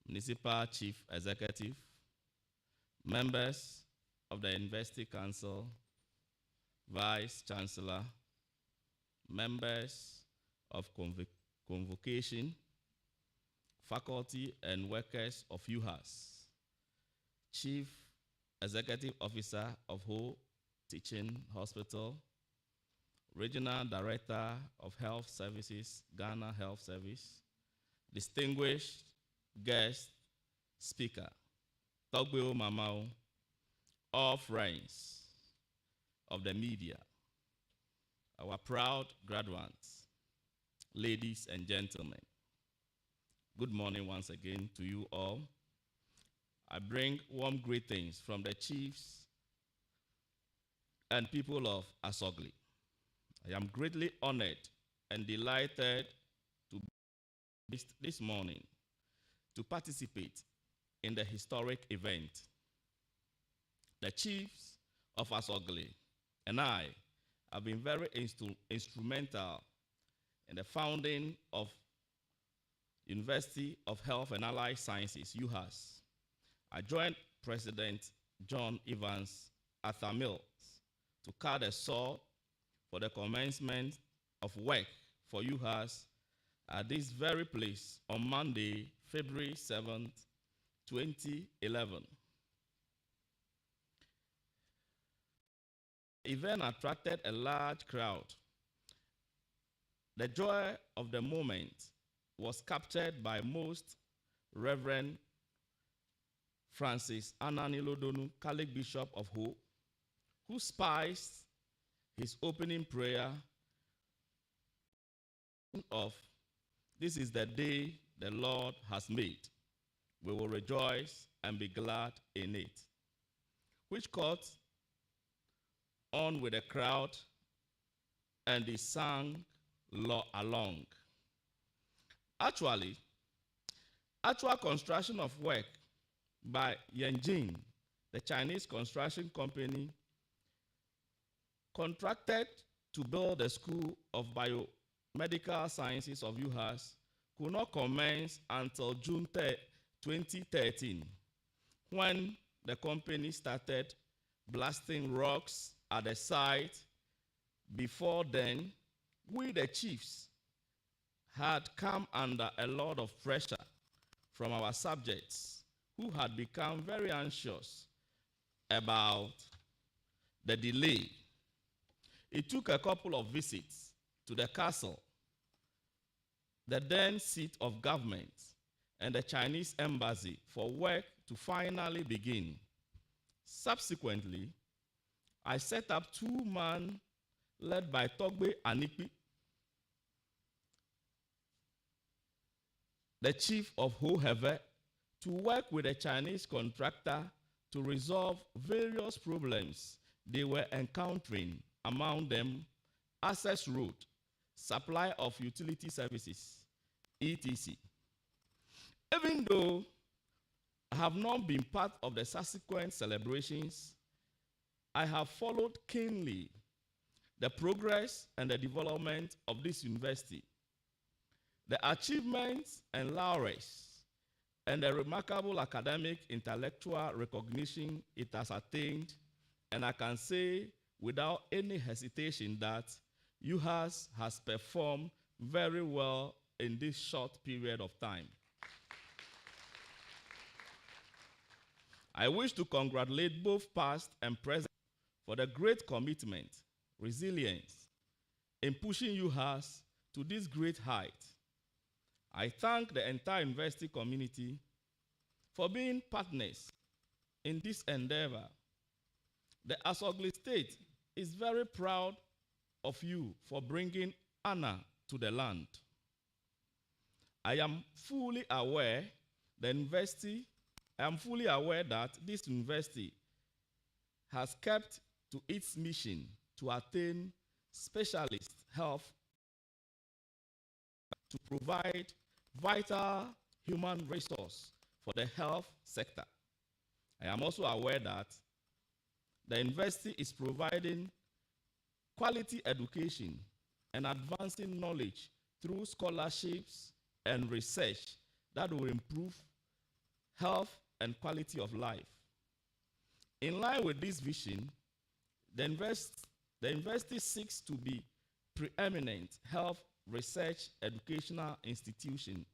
municipal chief executive, members of the university council, vice chancellor, members of convocation, faculty and workers of UHAS, Chief Executive Officer of Ho Teaching Hospital, Regional Director of Health Services, Ghana Health Service, distinguished guest speaker, Togbe Mamao, all friends of the media, our proud graduates, ladies and gentlemen. Good morning once again to you all. I bring warm greetings from the chiefs and people of Asogli. I am greatly honored and delighted to be this morning to participate in the historic event. The chiefs of Asogli and I have been very instrumental in the founding of University of Health and Allied Sciences, UHAS. I joined President John Evans Arthur Mills to cut a saw for the commencement of work for UHAS at this very place on Monday, February 7th, 2011. The event attracted a large crowd. The joy of the moment was captured by Most Reverend Francis Ananilodonu, Catholic Bishop of Ho, who spiced his opening prayer of, "This is the day the Lord has made. We will rejoice and be glad in it," which caught on with the crowd, and they sang along. Actual construction of work by Yanjin, the Chinese construction company, contracted to build the School of Biomedical Sciences of UHAS, could not commence until June 2013, when the company started blasting rocks at the site. Before then, we, the chiefs, had come under a lot of pressure from our subjects, who had become very anxious about the delay. It took a couple of visits to the castle, the then seat of government, and the Chinese embassy for work to finally begin. Subsequently, I set up 2 men led by Togbe Anipi, the chief of Hoheve, to work with a Chinese contractor to resolve various problems they were encountering, among them access road, supply of utility services, etc. Even though I have not been part of the subsequent celebrations, I have followed keenly the progress and the development of this university, the achievements and laurels, and the remarkable academic intellectual recognition it has attained, and I can say without any hesitation that UHAS has performed very well in this short period of time. I wish to congratulate both past and present for the great commitment, resilience in pushing UHAS to this great height. I thank the entire university community for being partners in this endeavor. The Asogli State is very proud of you for bringing honor to the land. I am fully aware that this university has kept to its mission to attain specialist health to provide vital human resource for the health sector. I am also aware that the university is providing quality education and advancing knowledge through scholarships and research that will improve health and quality of life. In line with this vision, the university seeks to be preeminent health research educational institution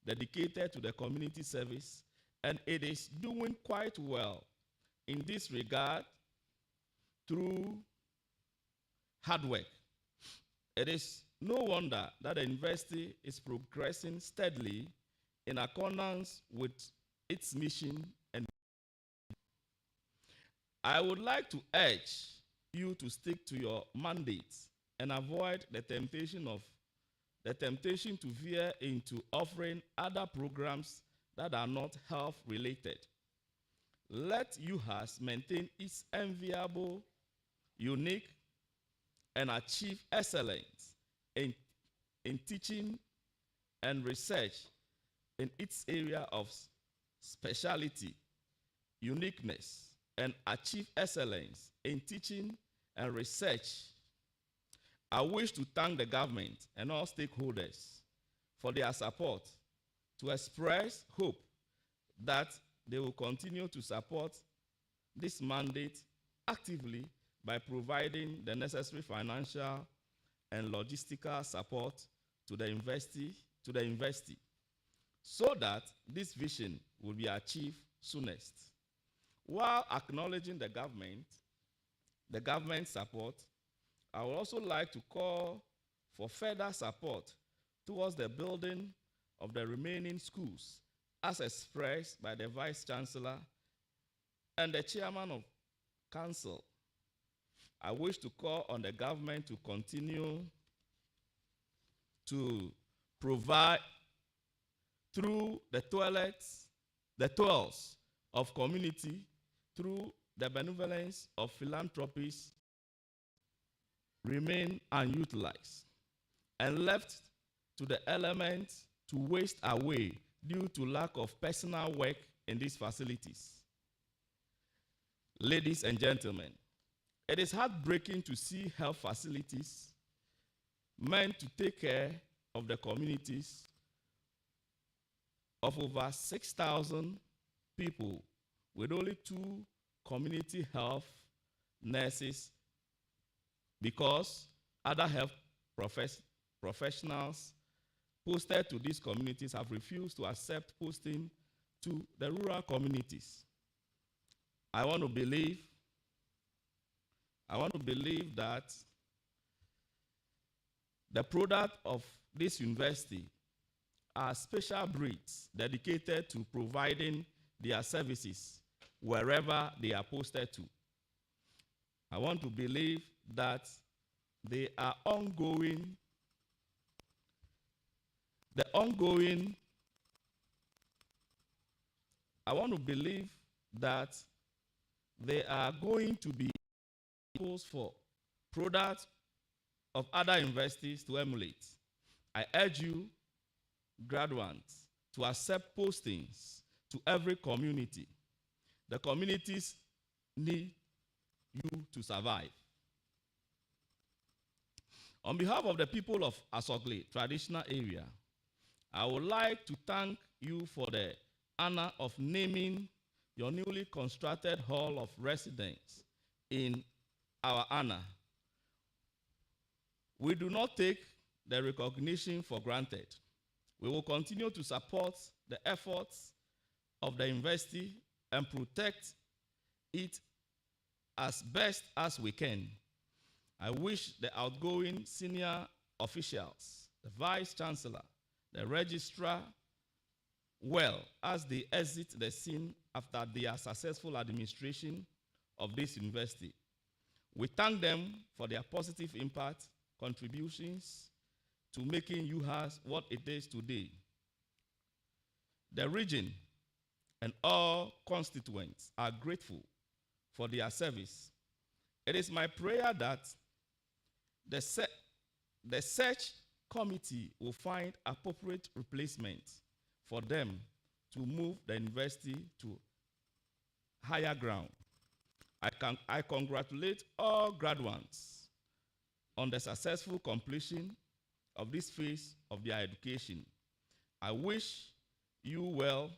dedicated to the community service, and it is doing quite well in this regard through hard work. It is no wonder that the university is progressing steadily in accordance with its mission, and I would like to urge you to stick to your mandates and avoid the temptation to veer into offering other programs that are not health related. Let UHAS maintain its enviable, unique, and achieve excellence in teaching and research in its area of specialty, uniqueness, and achieve excellence in teaching and research. I wish to thank the government and all stakeholders for their support, to express hope that they will continue to support this mandate actively by providing the necessary financial and logistical support to the university, so that this vision will be achieved soonest. While acknowledging the government support, I would also like to call for further support towards the building of the remaining schools, as expressed by the Vice Chancellor and the Chairman of Council. I wish to call on the government to continue to provide through the toils of community, through the benevolence of philanthropies, remain unutilized and left to the elements to waste away due to lack of personal work in these facilities. Ladies and gentlemen, it is heartbreaking to see health facilities meant to take care of the communities of over 6,000 people with only 2 community health nurses because other health professionals posted to these communities have refused to accept posting to the rural communities. I want to believe that the product of this university are special breeds dedicated to providing their services wherever they are posted to. I want to believe that they are ongoing. I want to believe that they are going to be tools for products of other universities to emulate. I urge you, graduates, to accept postings to every community. The communities need you to survive. On behalf of the people of Asokli traditional area, I would like to thank you for the honor of naming your newly constructed hall of residence in our honor. We do not take the recognition for granted. We will continue to support the efforts of the university and protect it as best as we can. I wish the outgoing senior officials, the Vice Chancellor, the Registrar, well as they exit the scene after their successful administration of this university. We thank them for their positive impact, contributions to making UHAS what it is today. The region and all constituents are grateful for their service. It is my prayer that the search committee will find appropriate replacement for them to move the university to higher ground. I congratulate all graduates on the successful completion of this phase of their education. I wish you well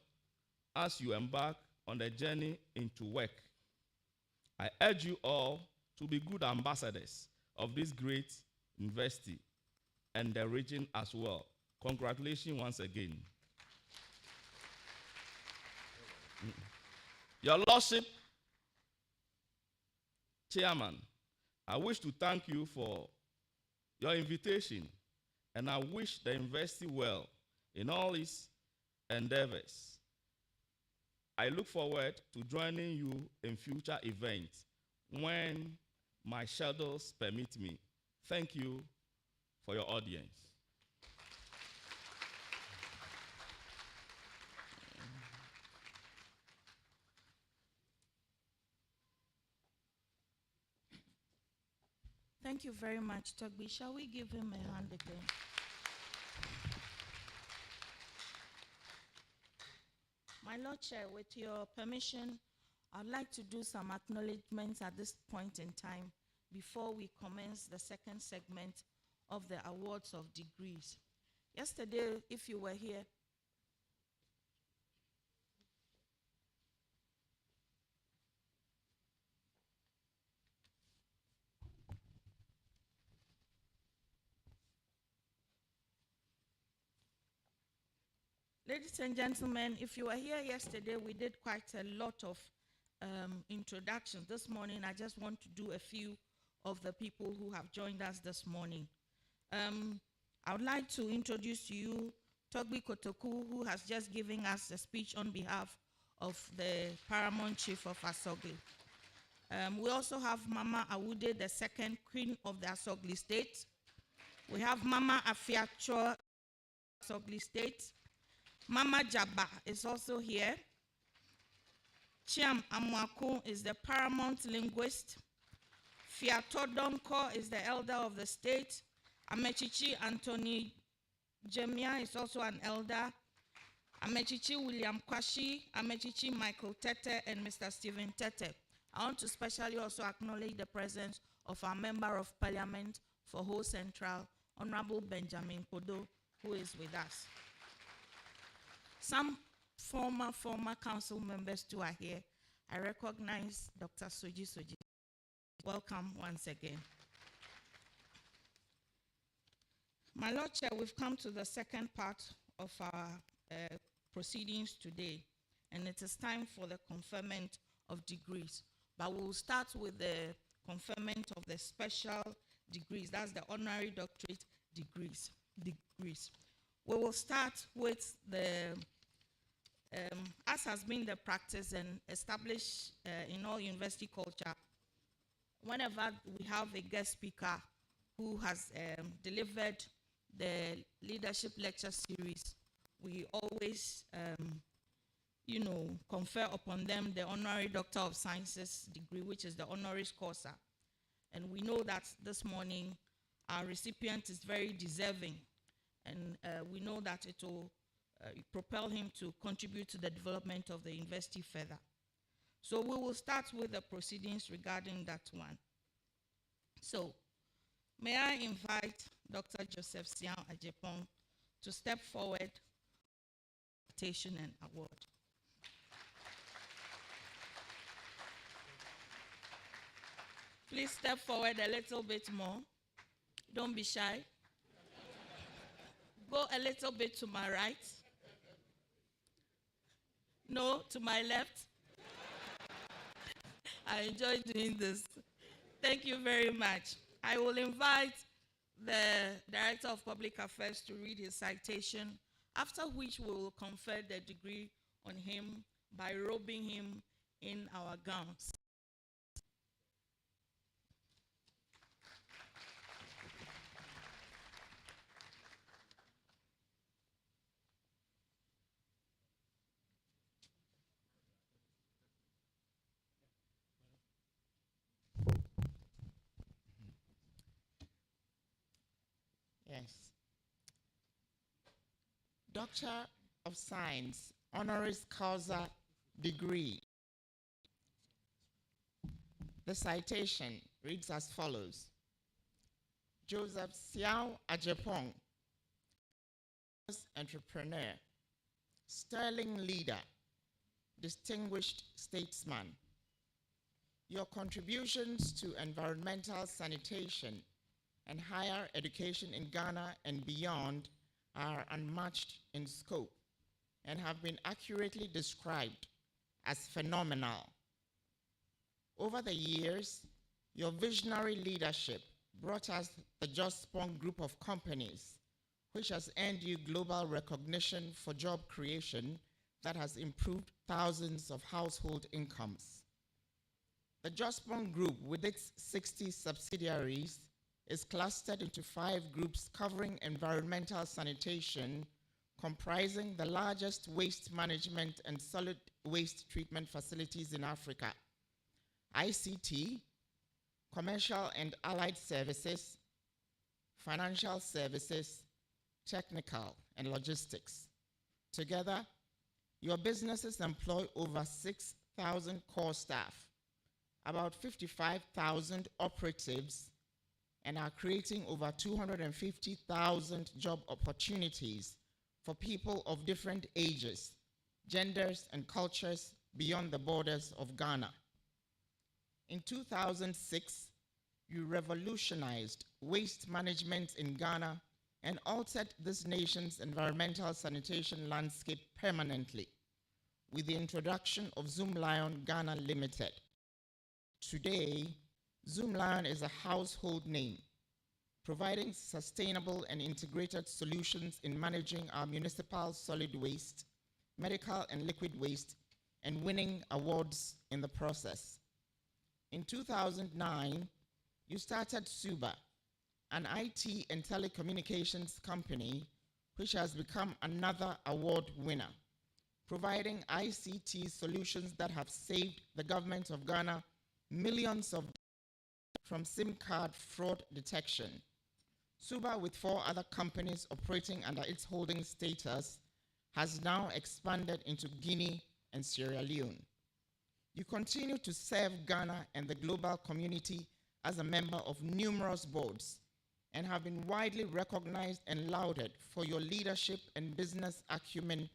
as you embark on the journey into work. I urge you all to be good ambassadors of this great university and the region as well. Congratulations once again. Your Lordship, Chairman, I wish to thank you for your invitation, and I wish the university well in all its endeavors. I look forward to joining you in future events when my schedules permit me. Thank you for your audience. Thank you very much, Togbi. Shall we give him a hand again? My Lord Chair, with your permission, I'd like to do some acknowledgements at this point in time before we commence the second segment of the awards of degrees. Yesterday, if you were here, Ladies and gentlemen, if you were here yesterday, we did quite a lot of introductions. This morning, I just want to do a few of the people who have joined us this morning. I would like to introduce to you Togbi Kotoku, who has just given us a speech on behalf of the Paramount Chief of Asogli. We also have Mama Awude, the second Queen of the Asogli State. We have Mama Afiacho, Asogli State. Mama Jaba is also here. Chiam Amwaku is the paramount linguist. Fiatodonko is the elder of the state. Amechichi Anthony Jemia is also an elder. Amechichi William Kwashi, Amechichi Michael Tete, and Mr. Stephen Tete. I want to specially also acknowledge the presence of our Member of Parliament for Ho Central, Honorable Benjamin Kodo, who is with us. Some former council members too are here. I recognize Dr. Soji Soji. Welcome once again. My Lord Chair, we've come to the second part of our proceedings today, and it is time for the conferment of degrees. But we'll start with the conferment of the special degrees. That's the honorary doctorate degrees. We will start with the, as has been the practice and established in all university culture, whenever we have a guest speaker who has delivered the leadership lecture series, we always, confer upon them the Honorary Doctor of Sciences degree, which is the honoris causa. And we know that this morning our recipient is very deserving, and we know that it will propel him to contribute to the development of the university further. So we will start with the proceedings regarding that one. So may I invite Dr. Joseph Sian Ajepong to step forward, citation and award. Please step forward a little bit more. Don't be shy. Go a little bit to my right. No, to my left. I enjoy doing this. Thank you very much. I will invite the Director of Public Affairs to read his citation, after which we will confer the degree on him by robing him in our gowns. Yes. Doctor of Science, honoris causa degree. The citation reads as follows. Joseph Sian Ajepong, entrepreneur, sterling leader, distinguished statesman. Your contributions to environmental sanitation and higher education in Ghana and beyond are unmatched in scope and have been accurately described as phenomenal. Over the years, your visionary leadership brought us the Jospong Group of companies, which has earned you global recognition for job creation that has improved thousands of household incomes. The Jospong Group, with its 60 subsidiaries, is clustered into 5 groups covering environmental sanitation, comprising the largest waste management and solid waste treatment facilities in Africa, ICT, commercial and allied services, financial services, technical, and logistics. Together, your businesses employ over 6,000 core staff, about 55,000 operatives, and are creating over 250,000 job opportunities for people of different ages, genders, and cultures beyond the borders of Ghana. In 2006, you revolutionized waste management in Ghana and altered this nation's environmental sanitation landscape permanently with the introduction of Zoom Lion Ghana Limited. Today, Zoom Lion is a household name, providing sustainable and integrated solutions in managing our municipal solid waste, medical and liquid waste, and winning awards in the process. In 2009, you started Suba, an IT and telecommunications company which has become another award winner, providing ICT solutions that have saved the government of Ghana millions of dollars from SIM card fraud detection. Suba, with 4 other companies operating under its holding status, has now expanded into Guinea and Sierra Leone. You continue to serve Ghana and the global community as a member of numerous boards and have been widely recognized and lauded for your leadership and business acumen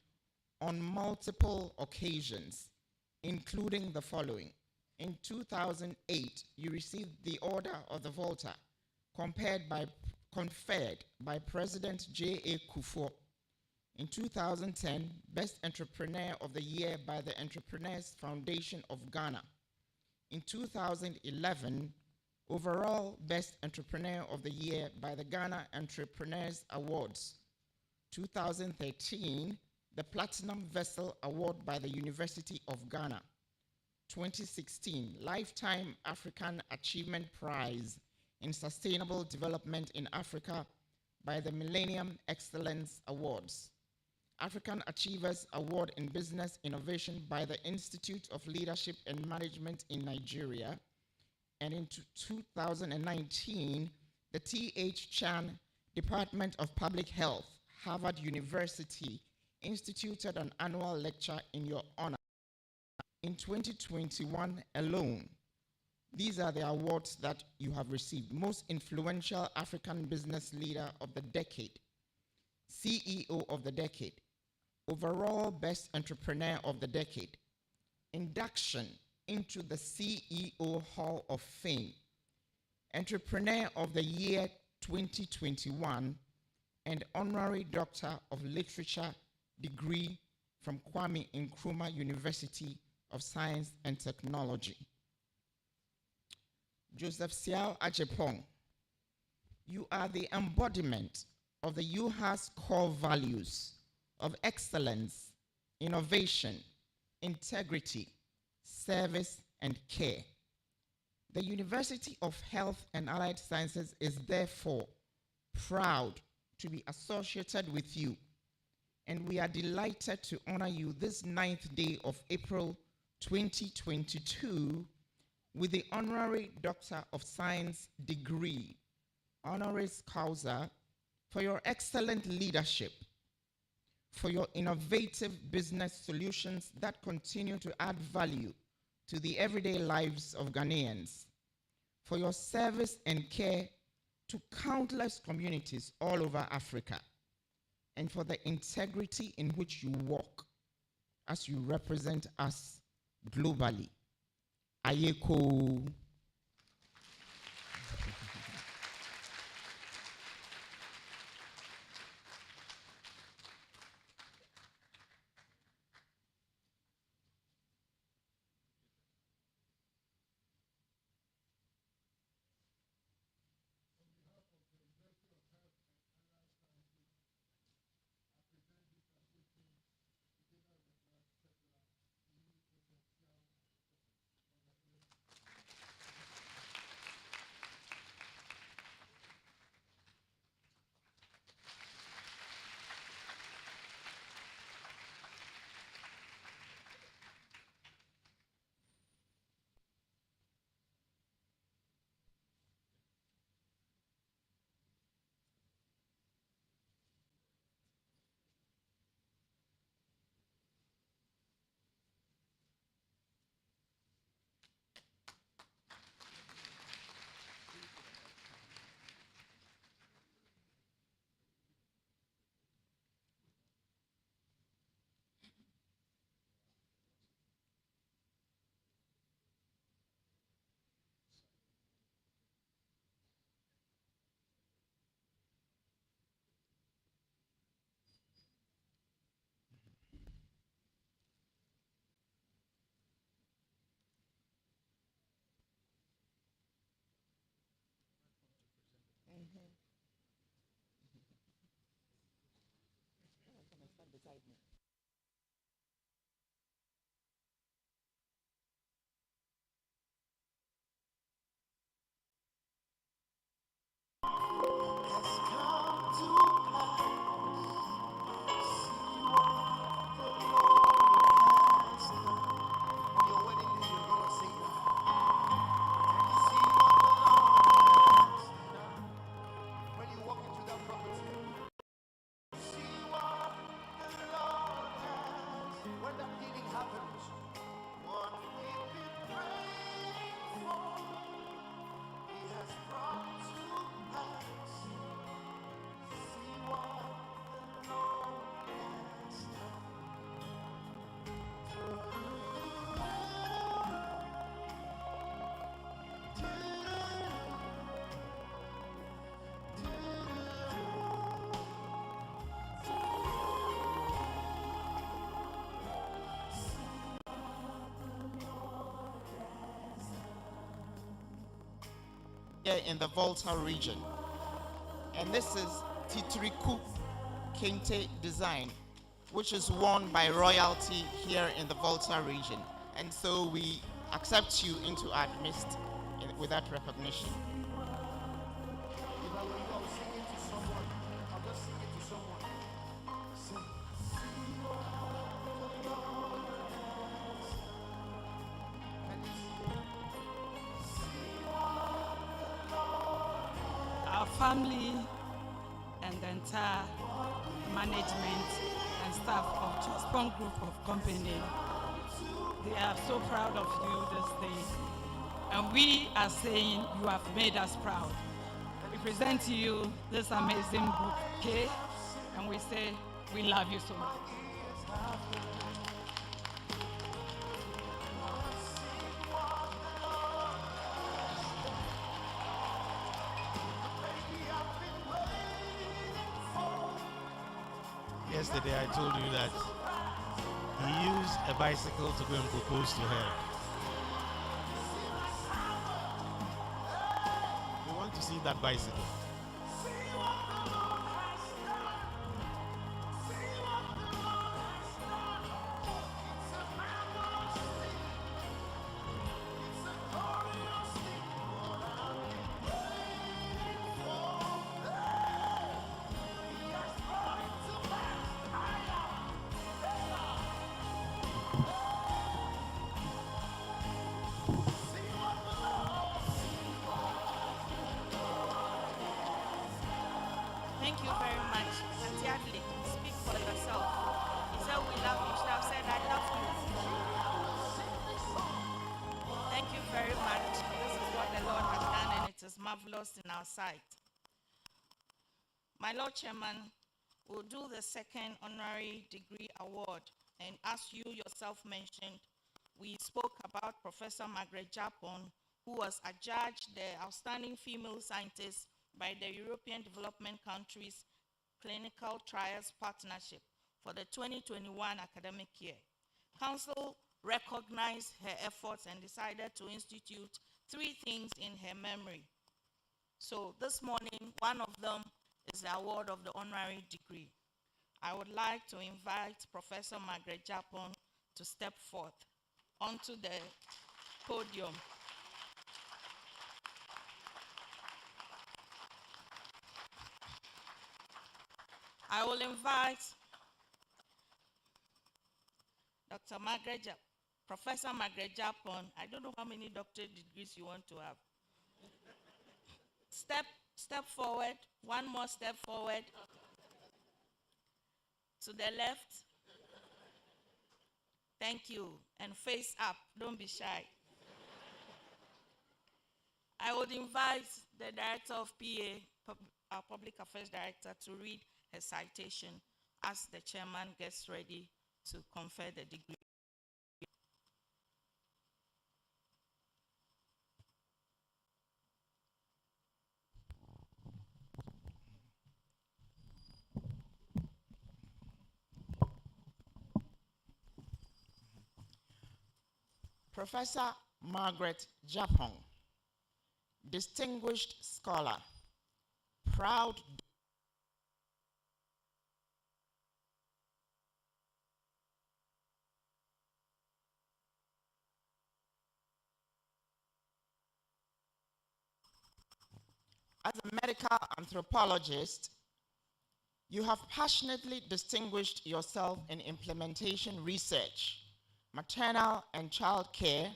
on multiple occasions, including the following. In 2008, you received the Order of the Volta, conferred by President J.A. Kufuor. In 2010, Best Entrepreneur of the Year by the Entrepreneurs Foundation of Ghana. In 2011, overall Best Entrepreneur of the Year by the Ghana Entrepreneurs Awards. 2013, the Platinum Vessel Award by the University of Ghana. 2016, Lifetime African Achievement Prize in Sustainable Development in Africa by the Millennium Excellence Awards. African Achievers Award in Business Innovation by the Institute of Leadership and Management in Nigeria. And in 2019, the T.H. Chan Department of Public Health, Harvard University, instituted an annual lecture in your honor. In 2021 alone, these are the awards that you have received. Most Influential African Business Leader of the Decade, CEO of the Decade, Overall Best Entrepreneur of the Decade, Induction into the CEO Hall of Fame, Entrepreneur of the Year 2021, and Honorary Doctor of Literature degree from Kwame Nkrumah University of Science and Technology. Joseph Siao Ajepong, you are the embodiment of the UHAS core values of excellence, innovation, integrity, service, and care. The University of Health and Allied Sciences is therefore proud to be associated with you, and we are delighted to honor you this 9th day of April 2022 with the Honorary Doctor of Science degree, honoris causa, for your excellent leadership, for your innovative business solutions that continue to add value to the everyday lives of Ghanaians, for your service and care to countless communities all over Africa, and for the integrity in which you walk as you represent us globally. Ayeko. here in the Volta region. And this is Titriku Kente design, which is worn by royalty here in the Volta region. And so we accept you into our midst with that recognition. Our family and the entire management and staff of Transpond Group of Company, they are so proud of you this day. And we are saying you have made us proud. We present to you this amazing bouquet, and we say we love you so much. Yesterday I told you that he used a bicycle to go and propose to her. We want to see that bicycle. Thank you very much. Auntie Adley, speak for yourself. He said we love you. You should have said I love you. Thank you very much. This is what the Lord has done, and it is marvelous in our sight. My Lord Chairman will do the second honorary degree award. And as you yourself mentioned, we spoke about Professor Margaret Japon, who was adjudged the outstanding female scientist by the European Development Countries Clinical Trials Partnership for the 2021 academic year. Council recognized her efforts and decided to institute 3 things in her memory. So this morning, one of them is the award of the honorary degree. I would like to invite Professor Margaret Japon to step forth onto the podium. I will invite Dr. Professor Margaret Japon. I don't know how many doctorate degrees you want to have. Step forward, one more step forward. To the left. Thank you. And face up, don't be shy. I would invite the Director of PA, our Public Affairs Director, to read her citation as the chairman gets ready to confer the degree. Professor Margaret Japon, distinguished scholar, proud as a medical anthropologist, you have passionately distinguished yourself in implementation research, maternal and child care,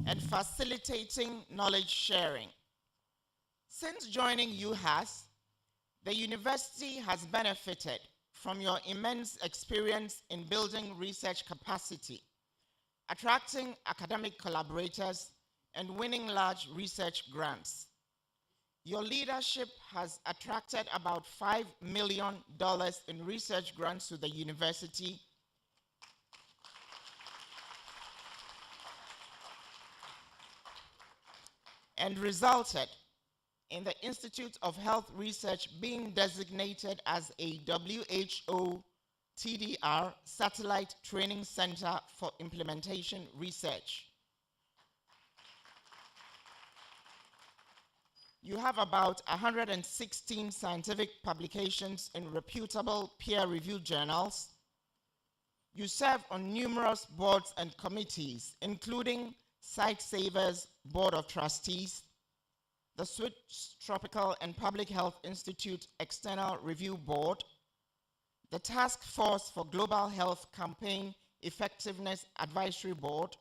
and facilitating knowledge sharing. Since joining UHAS, the university has benefited from your immense experience in building research capacity, attracting academic collaborators, and winning large research grants. Your leadership has attracted about $5 million in research grants to the university, and resulted in the Institute of Health Research being designated as a WHO TDR Satellite Training Center for Implementation Research. You have about 116 scientific publications in reputable peer-reviewed journals. You serve on numerous boards and committees, including Site Savers Board of Trustees, the Swiss Tropical and Public Health Institute External Review Board, the Task Force for Global Health Campaign Effectiveness Advisory Board,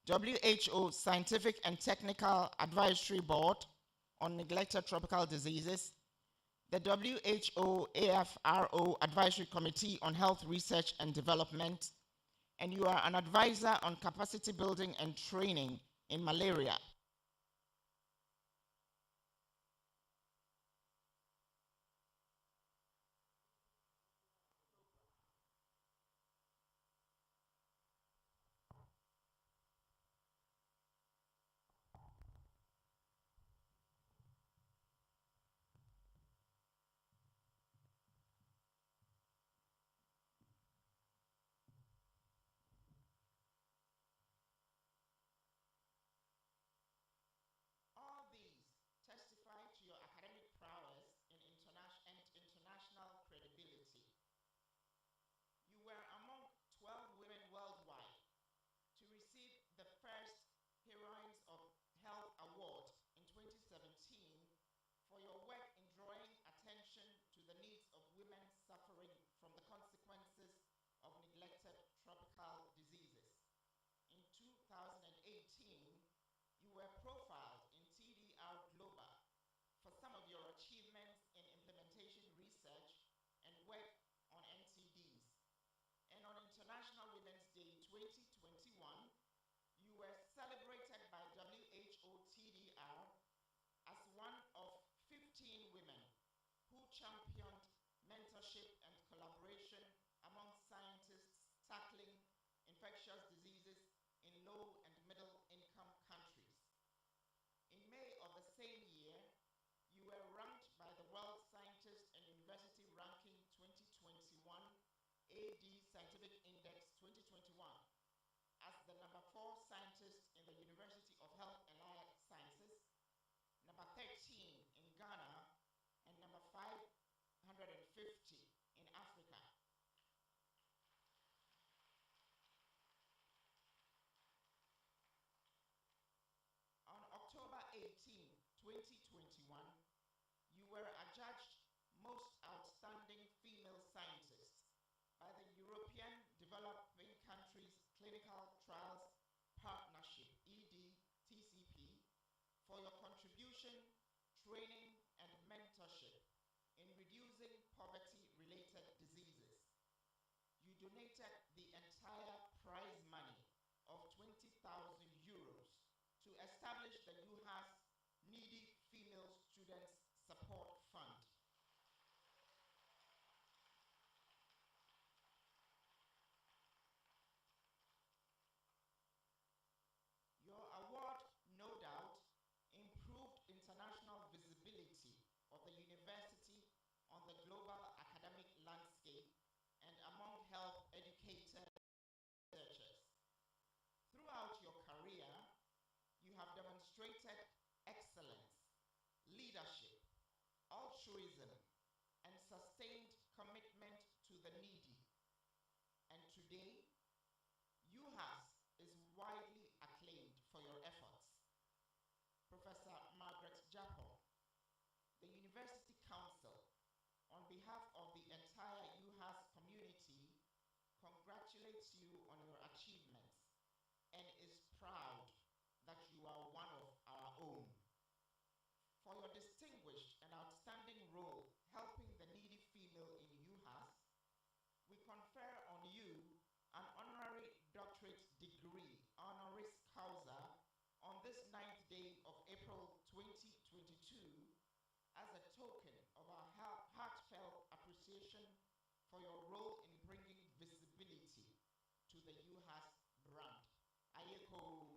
WHO Scientific and Technical Advisory Board on Neglected Tropical Diseases, the WHO AFRO Advisory Committee on Health Research and Development, and you are an advisor on capacity building and training in malaria. All these testify to your academic prowess and international credibility. You were among 12 women worldwide to receive the first Heroines of Health Award in 2017 for your work in drawing attention to the needs of women suffering from the consequences of neglected tropical diseases. In 2018, you were profiled in TDR Global for some of your achievements in implementation research and work on NTDs. And on International Women's Day 2021, you were celebrated by WHO TDR as one of 15 women who championed mentorship and collaboration among scientists tackling infectious diseases in low and middle income countries. In May of the same year, you were ranked by the World Scientist and University Ranking 2021 AD Scientific Index 2021 as the number 4 scientist in the University of Health and Allied Sciences, number 13 in Ghana, and number 550 in Africa. On October 18, 2021, you were adjudged Most Outstanding Female Scientist by the European Developing Countries Clinical Trials Partnership, EDTCP, for your contribution, training, and mentorship in reducing poverty-related diseases. You donated the entire prize money of 20,000 euros to establish the UHAS Needy Female Students Support Fund. Your award, no doubt, improved international visibility of the university on the global academic landscape and among health educators and researchers. Throughout your career, you have demonstrated excellence, leadership, altruism, and sustained commitment to the needy. And today, UHAS is widely acclaimed for your efforts. Professor Margaret Japon, the University Council, on behalf of the entire UHAS community, congratulates you on your achievements and is proud that you are one of our own. For your distinguished and outstanding role helping the needy female in UHAS, we confer on you an honorary doctorate degree, honoris causa, on this 9th day of April 2022 as a token of our heartfelt appreciation for your role in bringing visibility to the UHAS brand. Ayeko.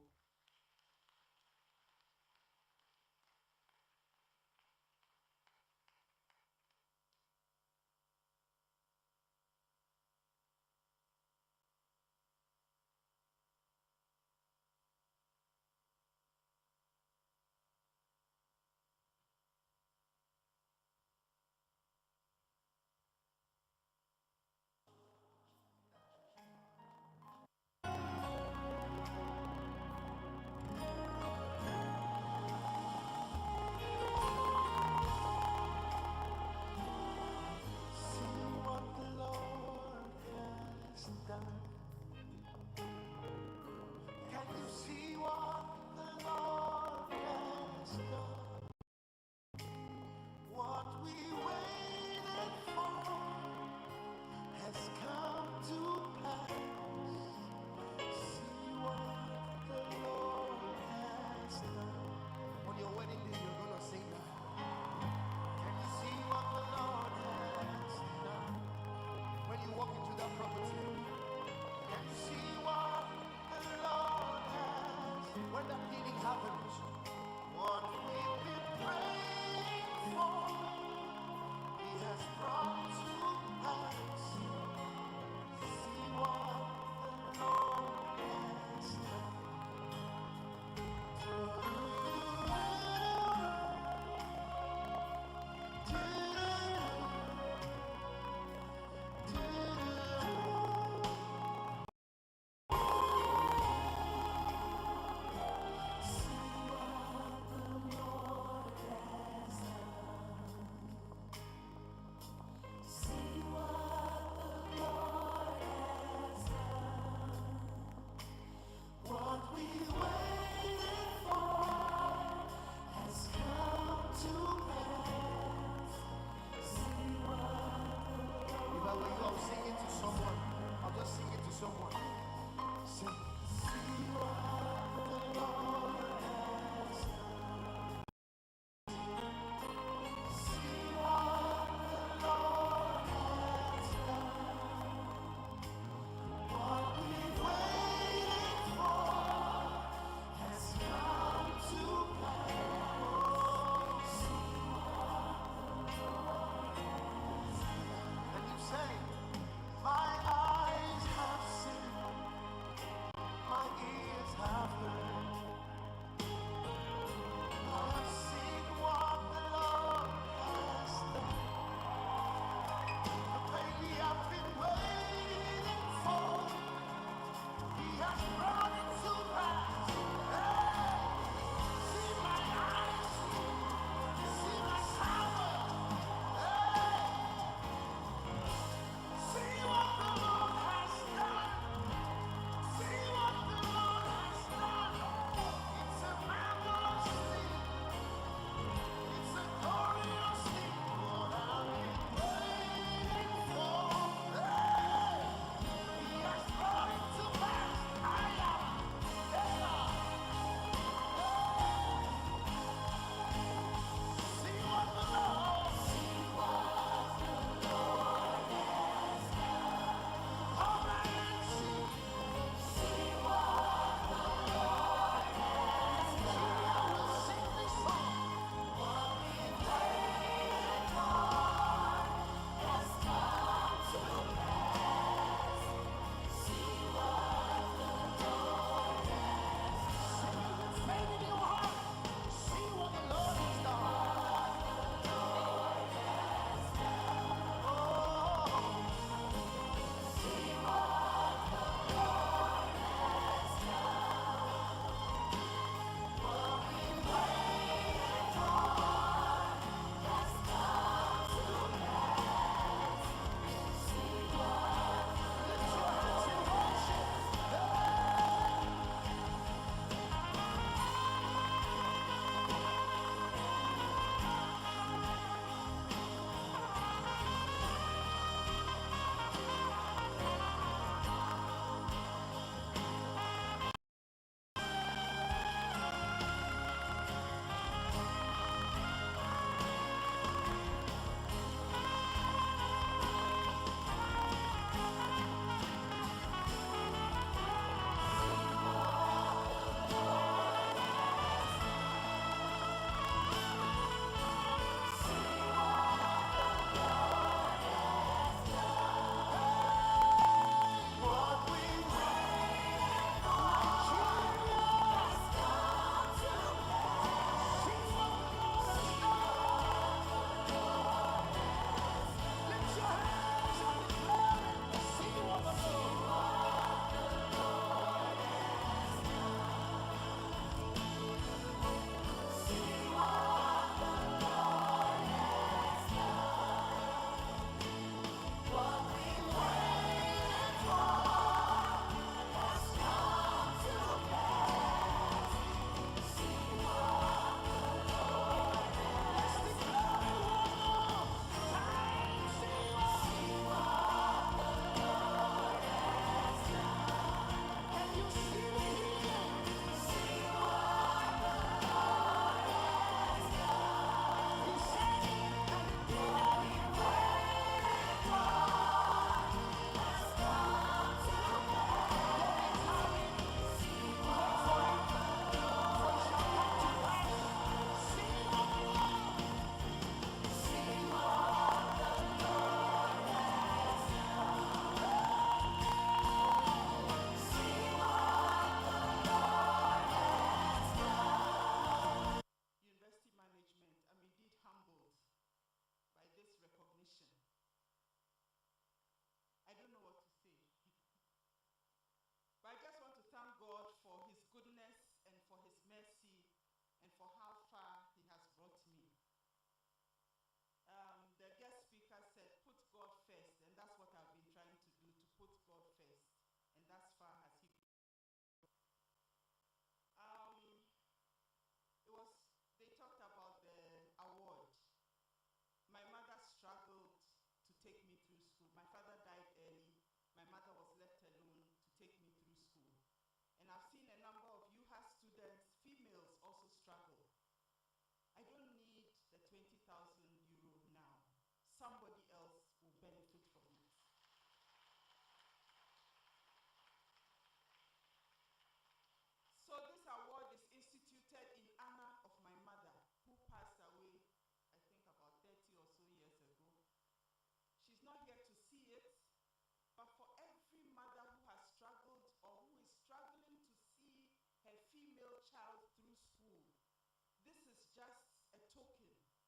just a token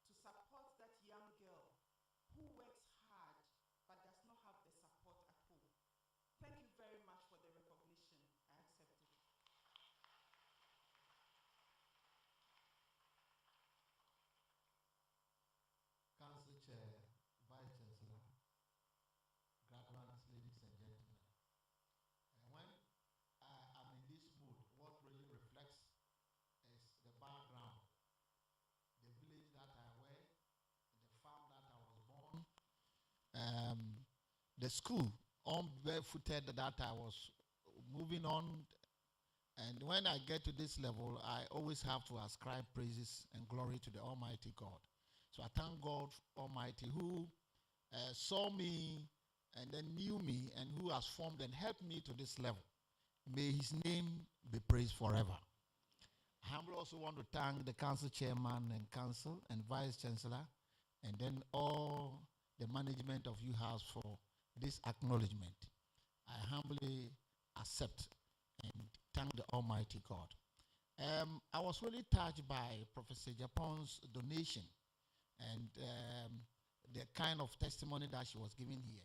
to support that young girl who works hard but does not have the support at home. Thank you very much for the recognition. I accept it. Council Chair, Vice Chancellor, graduates, ladies and gentlemen. And when I'm in this mood, what really reflects is the background, the village that I went, the farm that I was born, the school, barefooted that I was moving on. And when I get to this level, I always have to ascribe praises and glory to the Almighty God. So I thank God Almighty who saw me and then knew me and who has formed and helped me to this level. May his name be praised forever. I humbly also want to thank the council chairman and council and vice chancellor and then all the management of UHAS for this acknowledgement. I humbly accept and thank the Almighty God. I was really touched by Professor Japon's donation and the kind of testimony that she was giving here.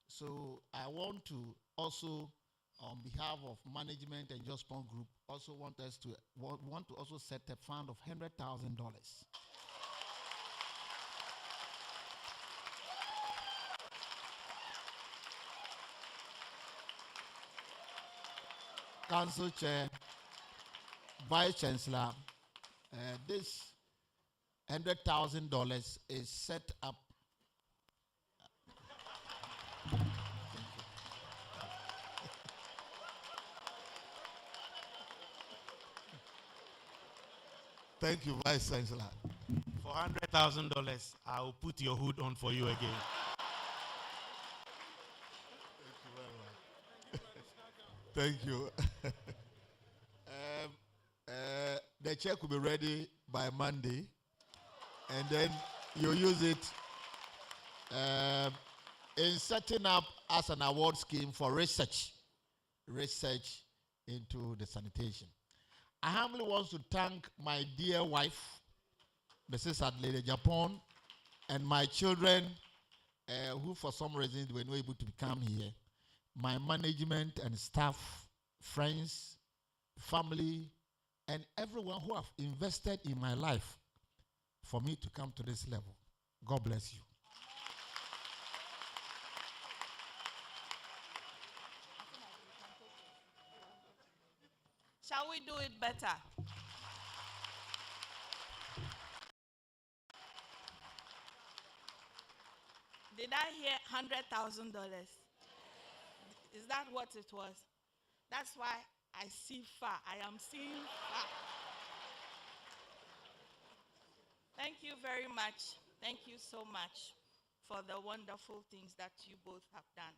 So I want to also, on behalf of management and Just Pond Group, also want to also set a fund of $100,000. Council Chair, Vice Chancellor, this $100,000 is set up. Thank you, Vice Chancellor. For $100,000, I will put your hood on for you again. Thank you. The check will be ready by Monday, and then you use it in setting up as an award scheme for research into the sanitation. I humbly want to thank my dear wife, Mrs. Adelaide Japan, and my children, who for some reason were not able to come here, my management and staff, friends, family, and everyone who have invested in my life for me to come to this level. God bless you. Shall we do it better? Did I hear $100,000? Is that what it was? That's why I see far. I am seeing far. Thank you very much. Thank you so much for the wonderful things that you both have done.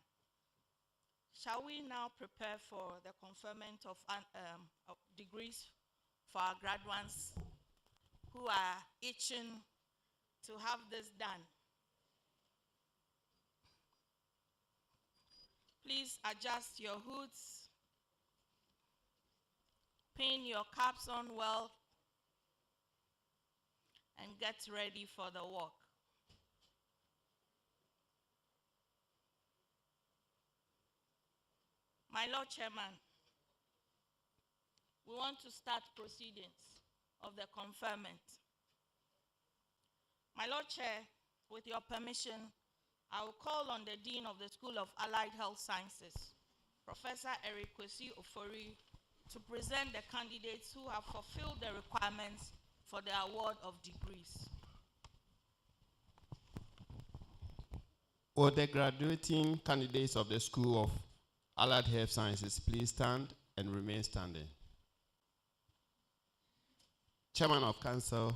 Shall we now prepare for the conferment of degrees for our graduates who are itching to have this done? Please adjust your hoods, pin your caps on well, and get ready for the walk. My Lord Chairman, we want to start proceedings of the conferment. My Lord Chair, with your permission, I will call on the Dean of the School of Allied Health Sciences, Professor Eric Kwesi Ofori, to present the candidates who have fulfilled the requirements for the award of degrees. Will the graduating candidates of the School of Allied Health Sciences please stand and remain standing? Chairman of Council,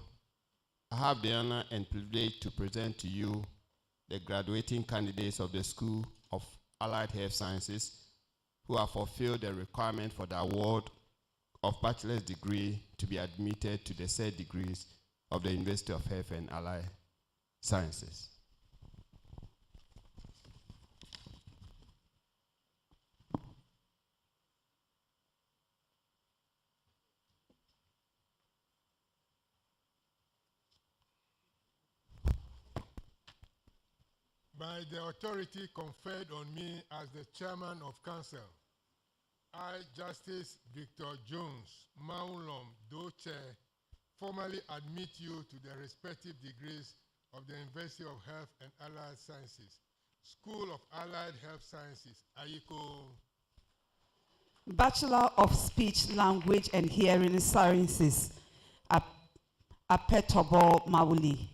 I have the honor and privilege to present to you the graduating candidates of the School of Allied Health Sciences who have fulfilled the requirement for the award of bachelor's degree to be admitted to the said degrees of the University of Health and Allied Sciences. By the authority conferred on me as the Chairman of Council, I, Justice Victor Jones, Maulom Doche, formally admit you to the respective degrees of the University of Health and Allied Sciences, School of Allied Health Sciences, Ayiko. Bachelor of Speech, Language and Hearing Sciences, Apetobo Mawuli.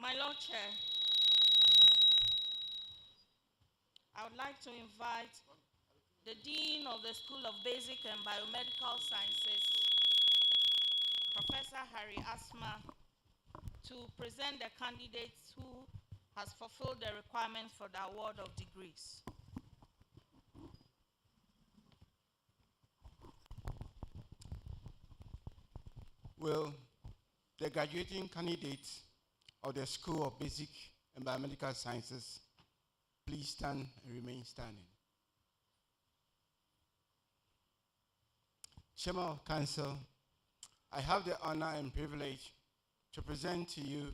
My Lord Chair, I would like to invite the Dean of the School of Basic and Biomedical Sciences, Professor Harry Asma, to present the candidates who has fulfilled the requirements for the award of degrees. Will the graduating candidates of the School of Basic and Biomedical Sciences please stand and remain standing? Chairman of Council, I have the honor and privilege to present to you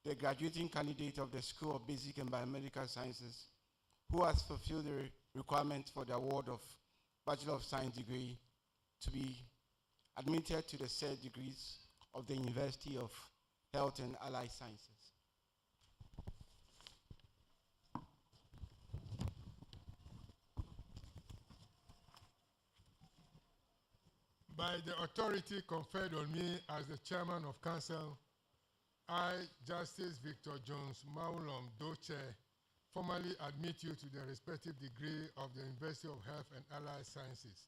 the graduating candidate of the School of Basic and Biomedical Sciences who has fulfilled the requirements for the award of Bachelor of Science degree to be admitted to the said degrees of the University of Health and Allied Sciences. By the authority conferred on me as the Chairman of Council, I, Justice Victor Jones, Maulom Doche, formally admit you to the respective degree of the University of Health and Allied Sciences,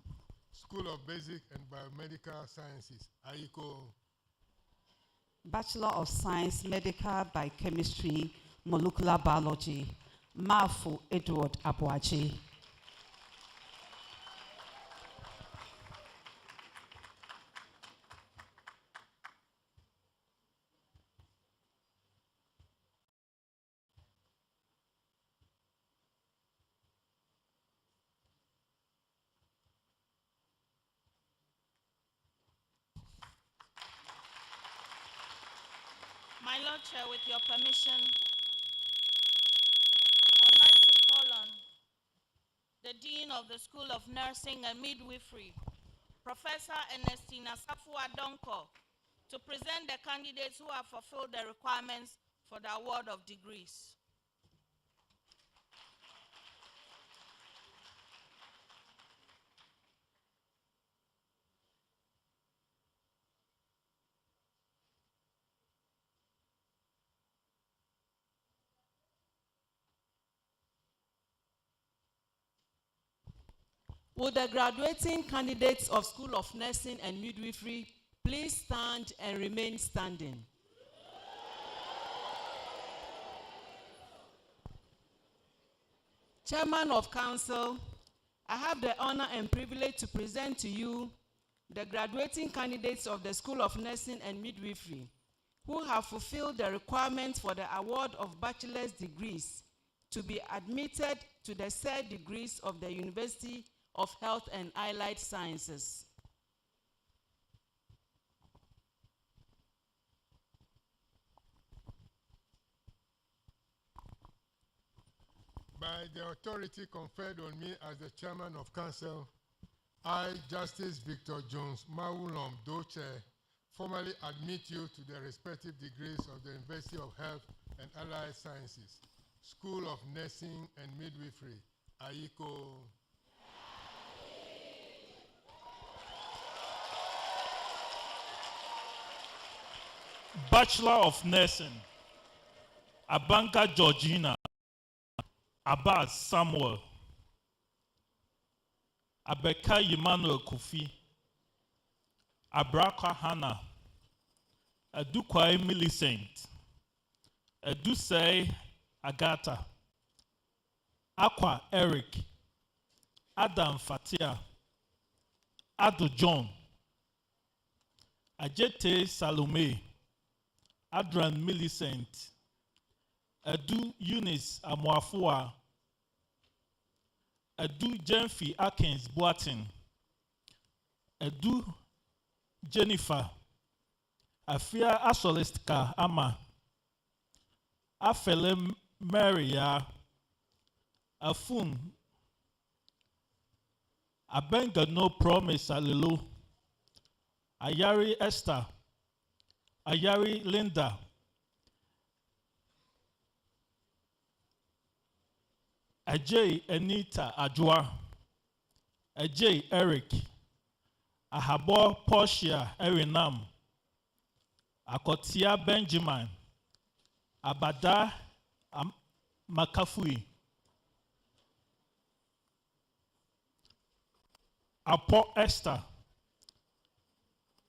School of Basic and Biomedical Sciences, Ayiko. Bachelor of Science, Medical Biochemistry, Molecular Biology, Mafu Edward Abuaji. My Lord Chair, with your permission, I would like to call on the Dean of the School of Nursing and Midwifery, Professor Ernestina Safua Donko, to present the candidates who have fulfilled the requirements for the award of degrees. Will the graduating candidates of School of Nursing and Midwifery please stand and remain standing? Chairman of Council, I have the honor and privilege to present to you the graduating candidates of the School of Nursing and Midwifery who have fulfilled the requirements for the award of bachelor's degrees to be admitted to the said degrees of the University of Health and Allied Sciences. By the authority conferred on me as the Chairman of Council, I, Justice Victor Jones, Maulom Doche, formally admit you to the respective degrees of the University of Health and Allied Sciences, School of Nursing and Midwifery, Ayiko. Bachelor of Nursing, Abanka Georgina, Abbas Samuel, Abeka Emmanuel Kofi, Abraka Hannah, Adukwai Millicent, Adusei Agatha, Aqua Eric, Adam Fatia, Ado John, Ajete Salome, Adran Millicent, Adu Eunice Amoafua, Adu Jenfi Akins Boatin, Adu Jennifer, Afia Asolistka Ama, Afele Maria, Afun, Abenga No Promise Alilu, Ayari Esther, Ayari Linda, Ajay Anita Adwa, Ajay Eric, Ahabo Portia Erinam, Akotia Benjamin, Abada Makafui, Apo Esther,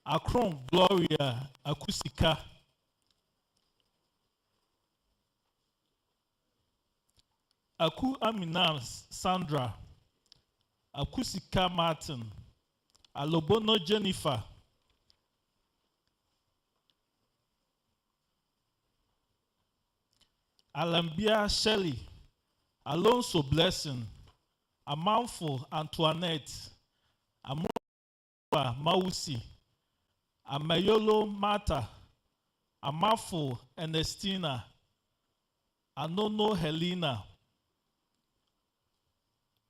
Akron Gloria Akusika, Aku Aminam Sandra, Akusika Martin, Alobono Jennifer, Alambia Shelley, Alonso Blessing, Amanful Antoinette, Amora Mausi, Amayolo Martha, Amafo Ernestina, Anono Helena,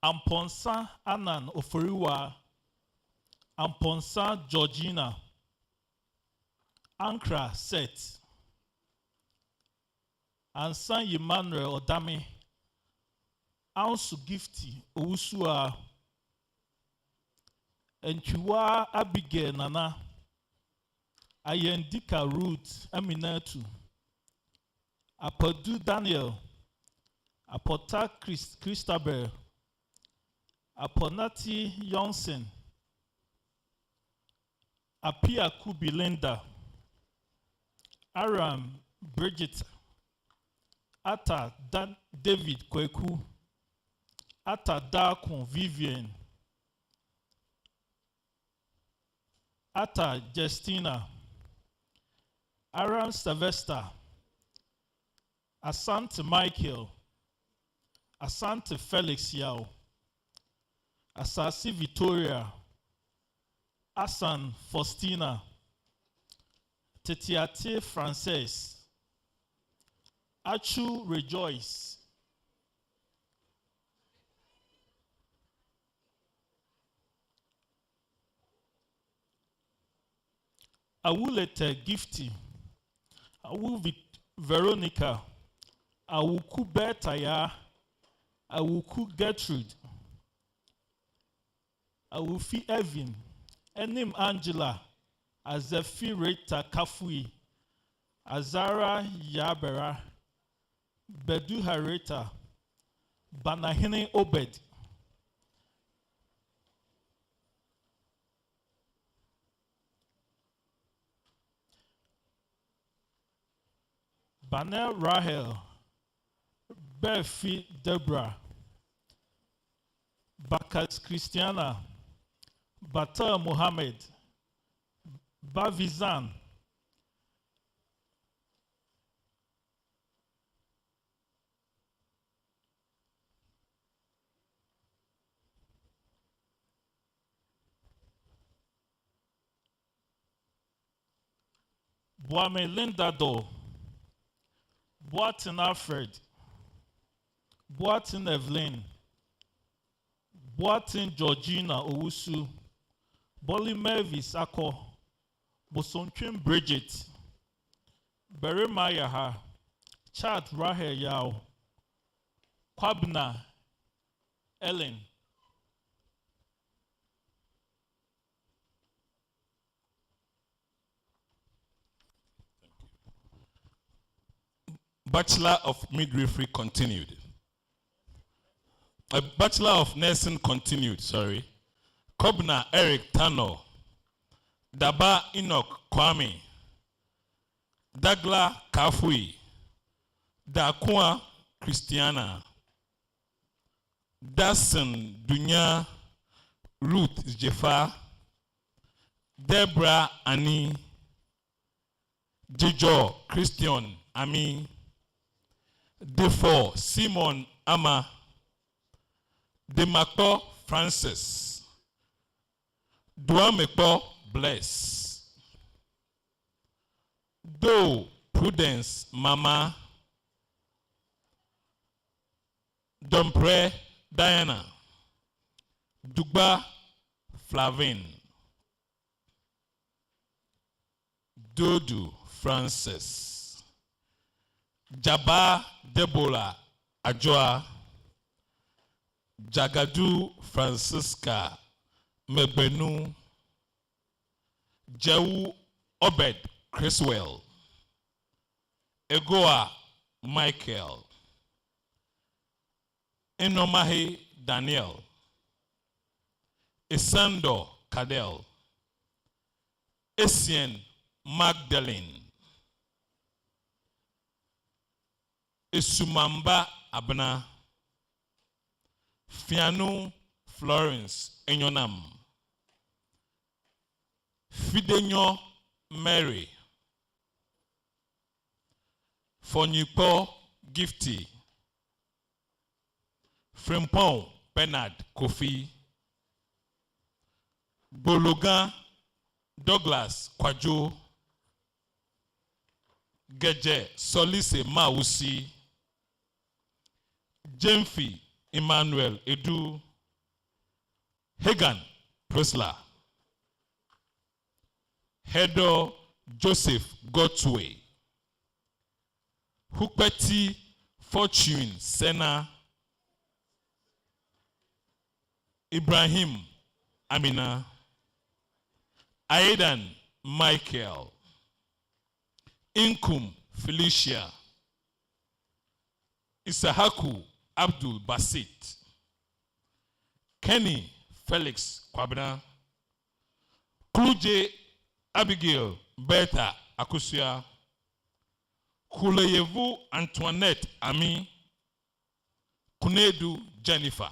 Amponsa Anan Oforiwa, Amponsa Georgina, Ankra Seth, Ansan Emmanuel Odame, Ansu Gifty Owusua, Enchiwa Abigail Nana, Ayendika Ruth Aminatu, Apodu Daniel, Apota Christabel, Aponati Johnson, Apia Kubi Linda, Aram Bridget, Ata David Kweku, Ata Dakun Vivian, Ata Justina, Aram Sylvester, Asante Michael, Asante Felix Yao, Asasi Victoria, Asan Faustina, Tetiate Frances, Achu Rejoice, Awulete Gifty, Awu Veronica, Awuku Betaya, Awuku Gertrude, Awufi Evin, Enim Angela, Azefi Rita Kafui, Azara Yabera, Bedu Hareta, Banahine Obed, Banel Rahel, Befi Deborah, Bakat Christiana, Bata Muhammad, Bavizan, Boame Linda Do, Boatin Alfred, Boatin Evelyn, Boatin Georgina Owusu, Bolly Mervis Ako, Bosontwin Bridget, Berima Yaha, Chad Rahel Yao, Kwabna Ellen, Bachelor of Midwifery continued. A Bachelor of Nursing continued, sorry. Kobna Eric Tano, Daba Enoch Kwame, Dagla Kafui, Dakua Christiana, Dason Dunya Ruth Jefa, Deborah Annie Jijo Christian Ami. D4 Simon Ama. Demakpo Francis. Duamekpo Bless. Do Prudence Mama. Dompre Diana. Dugba Flavin. Dodu Francis. Jaba Deborah Ajoa. Jagadu Francisca Megbenu. Jehu Obed Criswell. Egoa Michael. Enomahi Daniel. Esando Cadell. Essien Magdalene. Esumamba Abna. Fianu Florence Enyonam. Fidenyo Mary. Fonyupo Gifty. Frimpon Bernard Kofi. Bologan Douglas Kwajo. Geje Solise Mausi. Jemfi Emmanuel Edu. Hagan Prisla. Hedo Joseph Gotway. Hukpeti Fortune Sena. Ibrahim Amina. Aidan Michael. Inkum Felicia. Isahaku Abdul Basit. Kenny Felix Kwabena. Kluje Abigail Bertha Akusia. Kuleyevu Antoinette Ami. Kunedu Jennifer.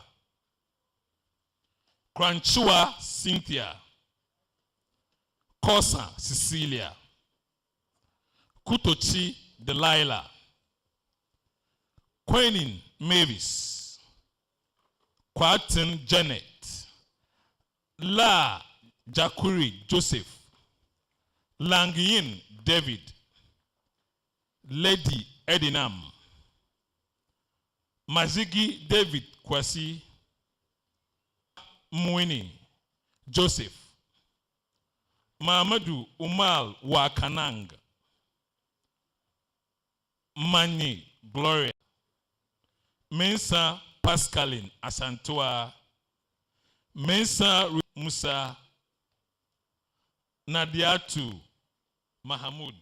Kranchua Cynthia. Kosa Cecilia. Kutochi Delilah. Quenin Mavis. Kwatin Janet. La Jakuri Joseph. Langyin David. Lady Edinam. Mazigi David Kwasi. Mwini Joseph. Mamadou Umal Wakanang. Mani Gloria. Mensa Pascaline Asantua. Mensa Musa. Nadiatu Mahamud.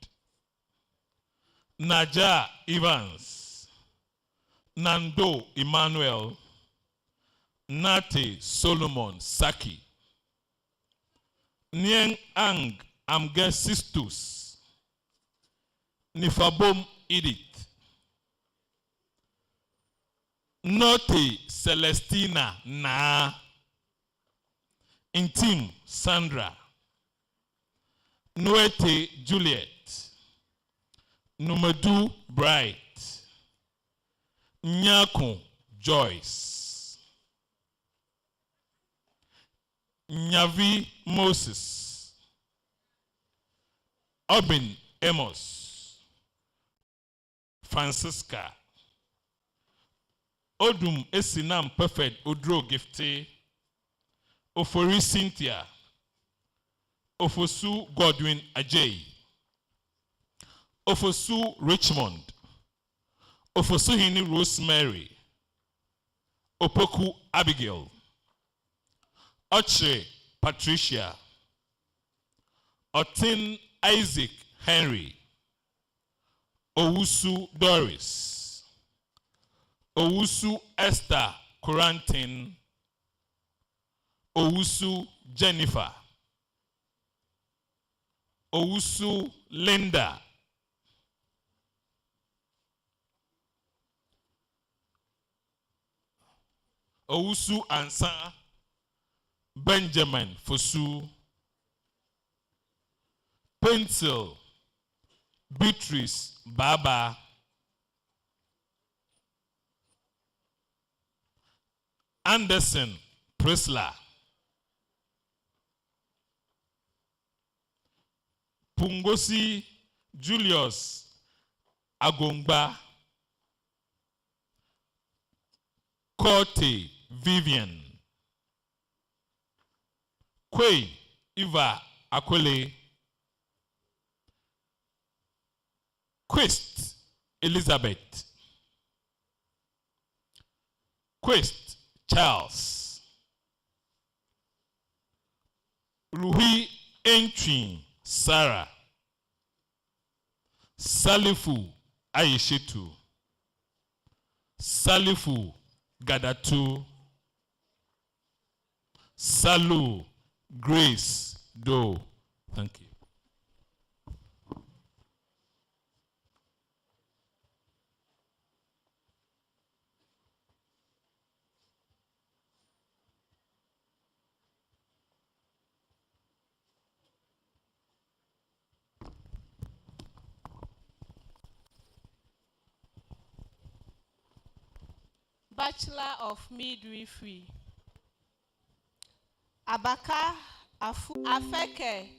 Naja Evans. Nando Emmanuel. Nate Solomon Saki. Nieng Ang Amge Sistus. Nifabom Edith. Note Celestina Na. Intim Sandra. Noete Juliet. Numadu Bright. Nyako Joyce. Nyavi Moses. Obin Amos. Francisca. Odum Esinam Perfect Odro Gifte. Ofori Cynthia. Ofosu Godwin Ajay. Ofosu Richmond. Ofosu Hini Rosemary. Opoku Abigail. Oche Patricia. Otin Isaac Henry. Owusu Doris. Owusu Esther Corantin. Owusu Jennifer. Owusu Linda. Owusu Ansa Benjamin Fosu. Pencil Beatrice Baba. Anderson Prisla. Pungosi Julius Agongba. Corte Vivian. Kwe Eva Akole. Quist Elizabeth. Quist Charles. Ruhi Entwin Sarah. Salifu Aishitu. Salifu Gadatu. Salu Grace Do. Thank you. Bachelor of Midwifery. Abaka Afeke